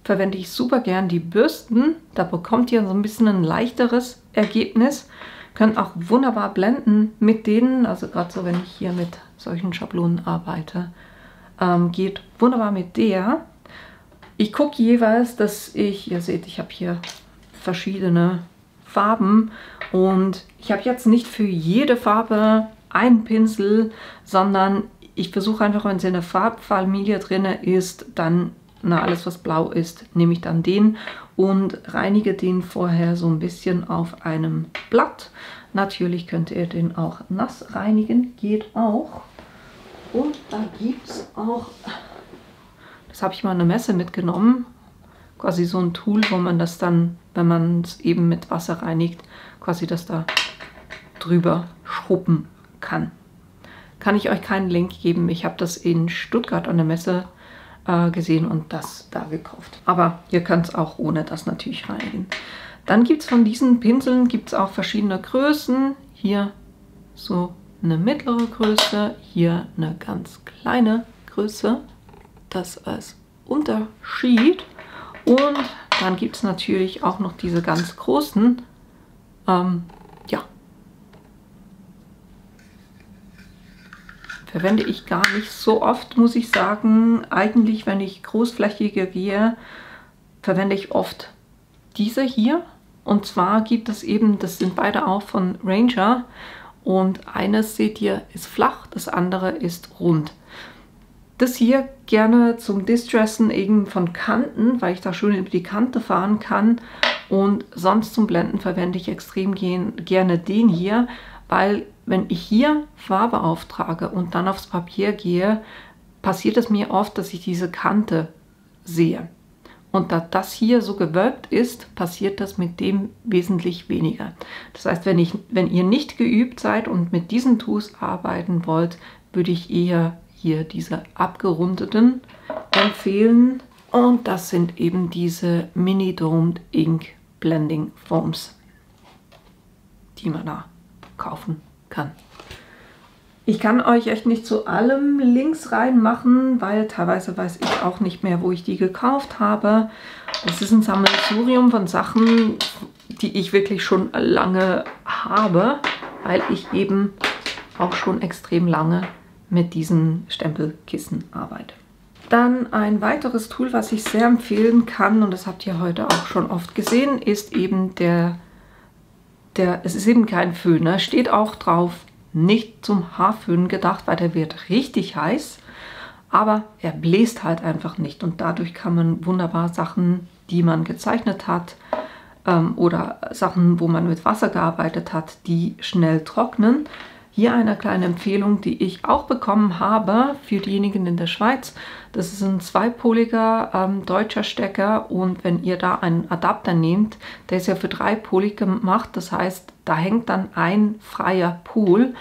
verwende ich super gern die Bürsten. Da bekommt ihr so ein bisschen ein leichteres Ergebnis. Könnt auch wunderbar blenden mit denen, also gerade so, wenn ich hier mit solchen Schablonen arbeite, geht wunderbar mit der. Ich gucke jeweils, dass ihr seht, ich habe hier verschiedene Farben und ich habe jetzt nicht für jede Farbe einen Pinsel, sondern ich versuche einfach, wenn es in der Farbfamilie drin ist, dann alles, was blau ist, nehme ich dann den und reinige den vorher so ein bisschen auf einem Blatt. Natürlich könnt ihr den auch nass reinigen, geht auch. Und da gibt es auch, das habe ich mal an eine Messe mitgenommen, quasi so ein Tool, wo man das dann, wenn man es eben mit Wasser reinigt, quasi das da drüber schrubben kann. Kann ich euch keinen Link geben, ich habe das in Stuttgart an der Messe gesehen und das da gekauft. Aber ihr könnt es auch ohne das natürlich reinigen. Dann gibt es von diesen Pinseln auch verschiedene Größen. Hier so eine mittlere Größe, hier eine ganz kleine Größe. Das als Unterschied. Und dann gibt es natürlich auch noch diese ganz großen. Verwende ich gar nicht so oft, muss ich sagen. Eigentlich, wenn ich großflächiger gehe, verwende ich oft diese hier. Und zwar gibt es eben, das sind beide auch von Ranger. Und eines, seht ihr, ist flach, das andere ist rund. Das hier gerne zum Distressen eben von Kanten, weil ich da schön über die Kante fahren kann. Und sonst zum Blenden verwende ich extrem gerne den hier, weil wenn ich hier Farbe auftrage und dann aufs Papier gehe, passiert es mir oft, dass ich diese Kante sehe. Und da das hier so gewölbt ist, passiert das mit dem wesentlich weniger. Das heißt, wenn ihr nicht geübt seid und mit diesen Tools arbeiten wollt, würde ich eher hier diese abgerundeten empfehlen. Und das sind eben diese Mini Domed Ink Blending Foams, die man da kaufen kann. Ich kann euch echt nicht zu allem Links reinmachen, weil teilweise weiß ich auch nicht mehr, wo ich die gekauft habe. Es ist ein Sammelsurium von Sachen, die ich wirklich schon lange habe, weil ich eben auch schon extrem lange mit diesen Stempelkissen arbeite. Dann ein weiteres Tool, was ich sehr empfehlen kann, und das habt ihr heute auch schon oft gesehen, ist eben es ist eben kein Föhn, steht auch drauf, nicht zum Haarföhn gedacht, weil der wird richtig heiß, aber er bläst halt einfach nicht und dadurch kann man wunderbar Sachen, die man gezeichnet hat oder Sachen, wo man mit Wasser gearbeitet hat, die schnell trocknen. Hier eine kleine Empfehlung, die ich auch bekommen habe für diejenigen in der Schweiz. Das ist ein zweipoliger deutscher Stecker und wenn ihr da einen Adapter nehmt, der ist ja für 3-polig gemacht. Das heißt, da hängt dann ein freier Pol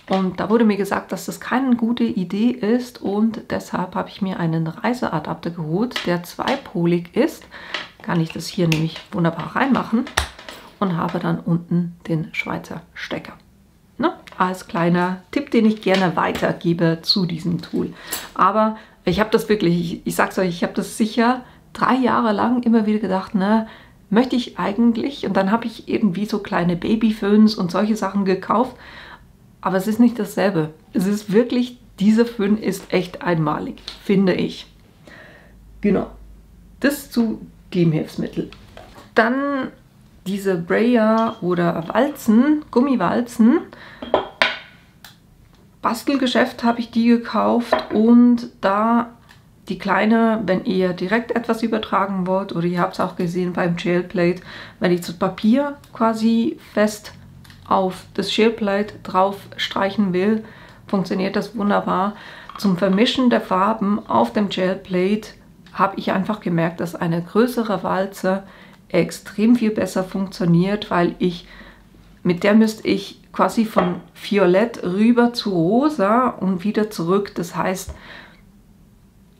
und da wurde mir gesagt, dass das keine gute Idee ist und deshalb habe ich mir einen Reiseadapter geholt, der 2-polig ist. Kann ich das hier nämlich wunderbar reinmachen und habe dann unten den Schweizer Stecker. Ne? Als kleiner Tipp, den ich gerne weitergebe zu diesem Tool. Aber ich habe das wirklich, ich sag's euch, ich habe das sicher 3 Jahre lang immer wieder gedacht, ne, möchte ich eigentlich? Und dann habe ich irgendwie so kleine Babyföhns und solche Sachen gekauft. Aber es ist nicht dasselbe. Es ist wirklich, dieser Föhn ist echt einmalig, finde ich. Genau. Das zu dem Hilfsmittel. Dann diese Brayer oder Walzen, Gummiwalzen. Bastelgeschäft habe ich die gekauft und da die kleine, wenn ihr direkt etwas übertragen wollt, oder ihr habt es auch gesehen beim Jailplate, wenn ich das Papier quasi fest auf das Jailplate drauf streichen will, funktioniert das wunderbar. Zum Vermischen der Farben auf dem Jailplate habe ich einfach gemerkt, dass eine größere Walze extrem viel besser funktioniert, weil mit der müsste ich quasi von Violett rüber zu Rosa und wieder zurück. Das heißt,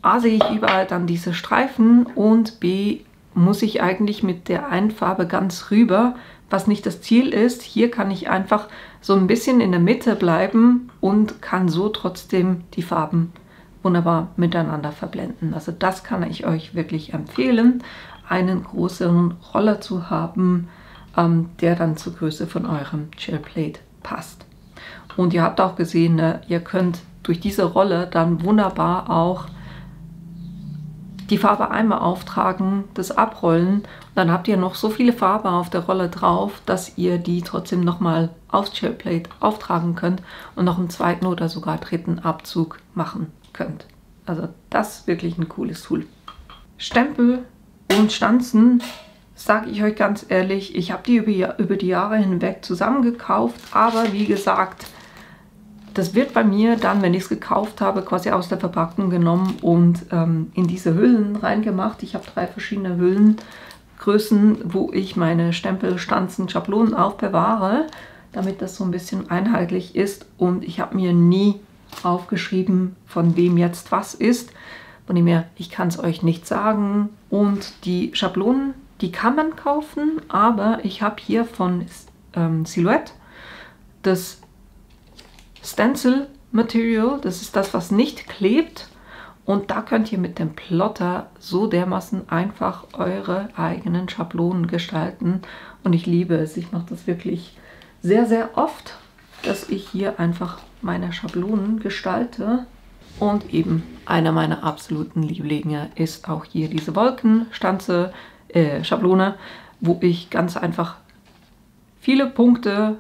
A, sehe ich überall dann diese Streifen und B, muss ich eigentlich mit der einen Farbe ganz rüber, was nicht das Ziel ist. Hier kann ich einfach so ein bisschen in der Mitte bleiben und kann so trotzdem die Farben wunderbar miteinander verblenden. Also das kann ich euch wirklich empfehlen, einen großen Roller zu haben, der dann zur Größe von eurem Jailplate passt. Und ihr habt auch gesehen, ne, ihr könnt durch diese Rolle dann wunderbar auch die Farbe einmal auftragen, das abrollen. Dann habt ihr noch so viele Farbe auf der Rolle drauf, dass ihr die trotzdem nochmal aufs Jailplate auftragen könnt und noch einen zweiten oder sogar dritten Abzug machen könnt. Also das ist wirklich ein cooles Tool. Stempel und Stanzen, sage ich euch ganz ehrlich, ich habe die über die Jahre hinweg zusammengekauft, aber wie gesagt, das wird bei mir dann, wenn ich es gekauft habe, quasi aus der Verpackung genommen und in diese Hüllen reingemacht. Ich habe 3 verschiedene Hüllengrößen, wo ich meine Stempel, Stanzen, Schablonen aufbewahre, damit das so ein bisschen einheitlich ist. Und ich habe mir nie aufgeschrieben, von wem jetzt was ist. Von dem her, ich kann es euch nicht sagen. Und die Schablonen, die kann man kaufen, aber ich habe hier von Silhouette das Stencil Material, das ist das, was nicht klebt. Und da könnt ihr mit dem Plotter so dermaßen einfach eure eigenen Schablonen gestalten. Und ich liebe es. Ich mache das wirklich sehr, sehr oft, dass ich hier einfach meine Schablonen gestalte. Und eben einer meiner absoluten Lieblinge ist auch hier diese Wolkenstanze, Schablone, wo ich ganz einfach viele Punkte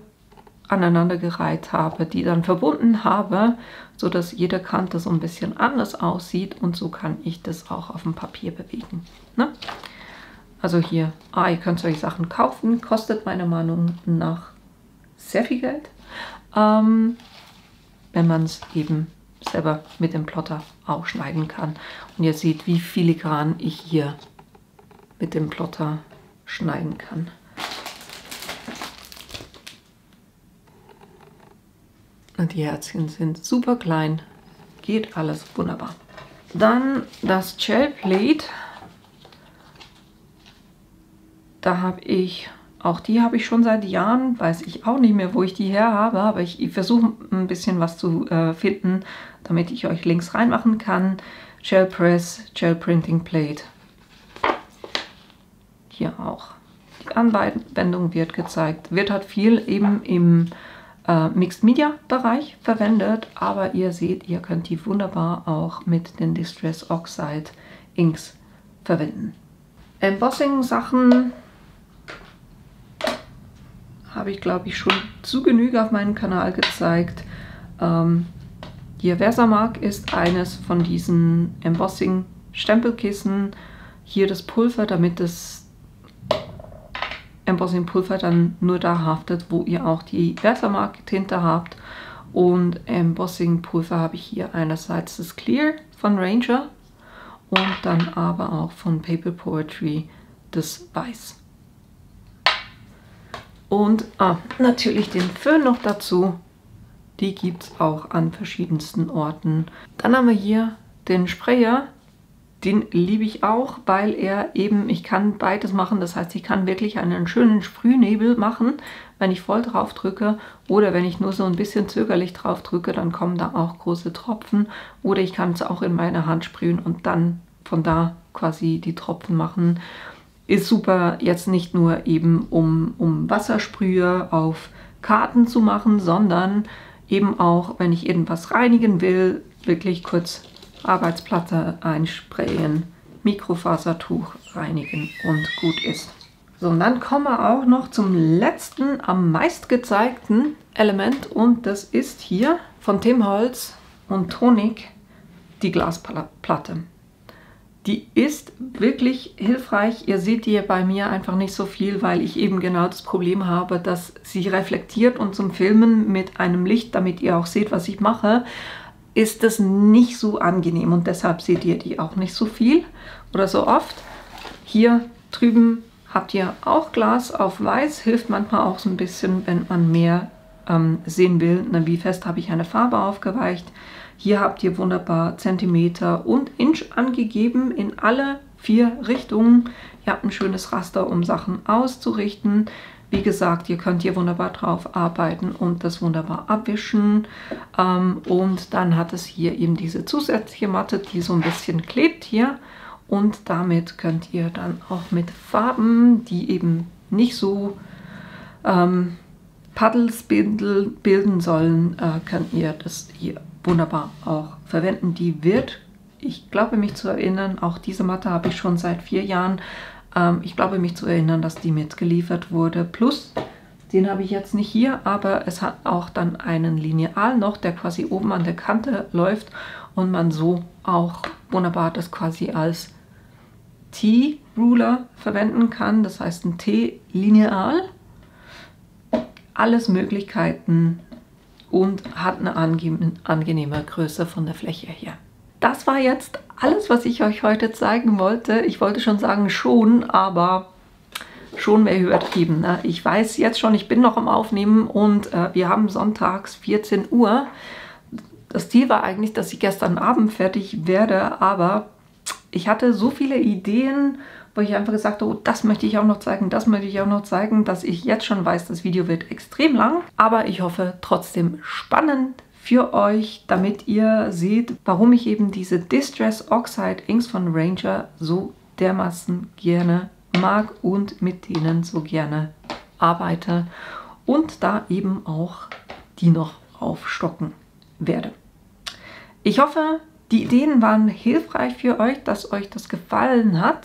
aneinandergereiht habe, die dann verbunden habe, sodass jede Kante so ein bisschen anders aussieht und so kann ich das auch auf dem Papier bewegen. Ne? Also hier, ihr könnt solche Sachen kaufen, kostet meiner Meinung nach sehr viel Geld, wenn man es eben selber mit dem Plotter auch schneiden kann. Und ihr seht, wie filigran ich hier mit dem Plotter schneiden kann. Und die Herzchen sind super klein, geht alles wunderbar. Dann das Jailplate. Da habe ich, auch die habe ich schon seit Jahren, weiß ich auch nicht mehr, wo ich die her habe, aber ich versuche ein bisschen was zu finden, damit ich euch Links reinmachen kann. Gel Press, Gel Printing Plate. Hier auch. Die Anwendung wird gezeigt. Wird halt viel eben im Mixed Media Bereich verwendet, aber ihr seht, ihr könnt die wunderbar auch mit den Distress Oxide Inks verwenden. Embossing Sachen habe ich, glaube ich, schon zu Genüge auf meinem Kanal gezeigt. Hier Versamark ist eines von diesen Embossing Stempelkissen. Hier das Pulver, damit das Embossing Pulver dann nur da haftet, wo ihr auch die Versamark Tinte habt. Und Embossing Pulver habe ich hier einerseits das Clear von Ranger und dann aber auch von Paper Poetry das Weiß. Und natürlich den Föhn noch dazu. Die gibt es auch an verschiedensten Orten. Dann haben wir hier den Sprayer. Den liebe ich auch, weil er eben, ich kann beides machen. Das heißt, ich kann wirklich einen schönen Sprühnebel machen, wenn ich voll drauf drücke. Oder wenn ich nur so ein bisschen zögerlich drauf drücke, dann kommen da auch große Tropfen. Oder ich kann es auch in meine Hand sprühen und dann von da quasi die Tropfen machen. Ist super, jetzt nicht nur eben um Wassersprühe auf Karten zu machen, sondern eben auch, wenn ich irgendwas reinigen will, wirklich kurz Arbeitsplatte einsprayen, Mikrofasertuch reinigen und gut ist. So, und dann kommen wir auch noch zum letzten, am meist gezeigten Element. Und das ist hier von Tim Holtz und Tonic die Glasplatte. Die ist wirklich hilfreich. Ihr seht die bei mir einfach nicht so viel, weil ich eben genau das Problem habe, dass sie reflektiert, und zum Filmen mit einem Licht, damit ihr auch seht, was ich mache, ist das nicht so angenehm, und deshalb seht ihr die auch nicht so viel oder so oft. Hier drüben habt ihr auch Glas auf weiß, hilft manchmal auch so ein bisschen, wenn man mehr sehen will, wie fest habe ich eine Farbe aufgeweicht. Hier habt ihr wunderbar Zentimeter und Inch angegeben in alle 4 Richtungen. Ihr habt ein schönes Raster, um Sachen auszurichten. Wie gesagt, ihr könnt hier wunderbar drauf arbeiten und das wunderbar abwischen. Und dann hat es hier eben diese zusätzliche Matte, die so ein bisschen klebt hier. Und damit könnt ihr dann auch mit Farben, die eben nicht so Puddles bilden sollen, könnt ihr das hier wunderbar auch verwenden. Die wird, ich glaube mich zu erinnern, auch diese Matte habe ich schon seit 4 Jahren. Ich glaube mich zu erinnern, dass die mitgeliefert wurde. Plus, den habe ich jetzt nicht hier, aber es hat auch dann einen Lineal noch, der quasi oben an der Kante läuft und man so auch wunderbar das quasi als T-Ruler verwenden kann. Das heißt ein T-Lineal. Alles Möglichkeiten und hat eine angenehme Größe von der Fläche her. Das war jetzt alles, was ich euch heute zeigen wollte. Ich wollte schon sagen schon, aber schon wäre übertrieben. Ne? Ich weiß jetzt schon, ich bin noch am Aufnehmen und wir haben sonntags 14 Uhr. Das Ziel war eigentlich, dass ich gestern Abend fertig werde, aber ich hatte so viele Ideen, wo ich einfach gesagt habe, oh, das möchte ich auch noch zeigen, das möchte ich auch noch zeigen, dass ich jetzt schon weiß, das Video wird extrem lang. Aber ich hoffe trotzdem spannend für euch, damit ihr seht, warum ich eben diese Distress Oxide Inks von Ranger so dermaßen gerne mag und mit denen so gerne arbeite und da eben auch die noch aufstocken werde. Ich hoffe, die Ideen waren hilfreich für euch, dass euch das gefallen hat,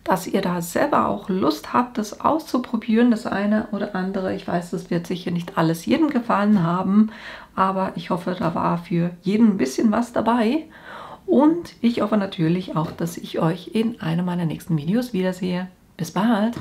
dass ihr da selber auch Lust habt, das auszuprobieren, das eine oder andere. Ich weiß, das wird sicher nicht alles jedem gefallen haben, aber ich hoffe, da war für jeden ein bisschen was dabei. Und ich hoffe natürlich auch, dass ich euch in einem meiner nächsten Videos wiedersehe. Bis bald!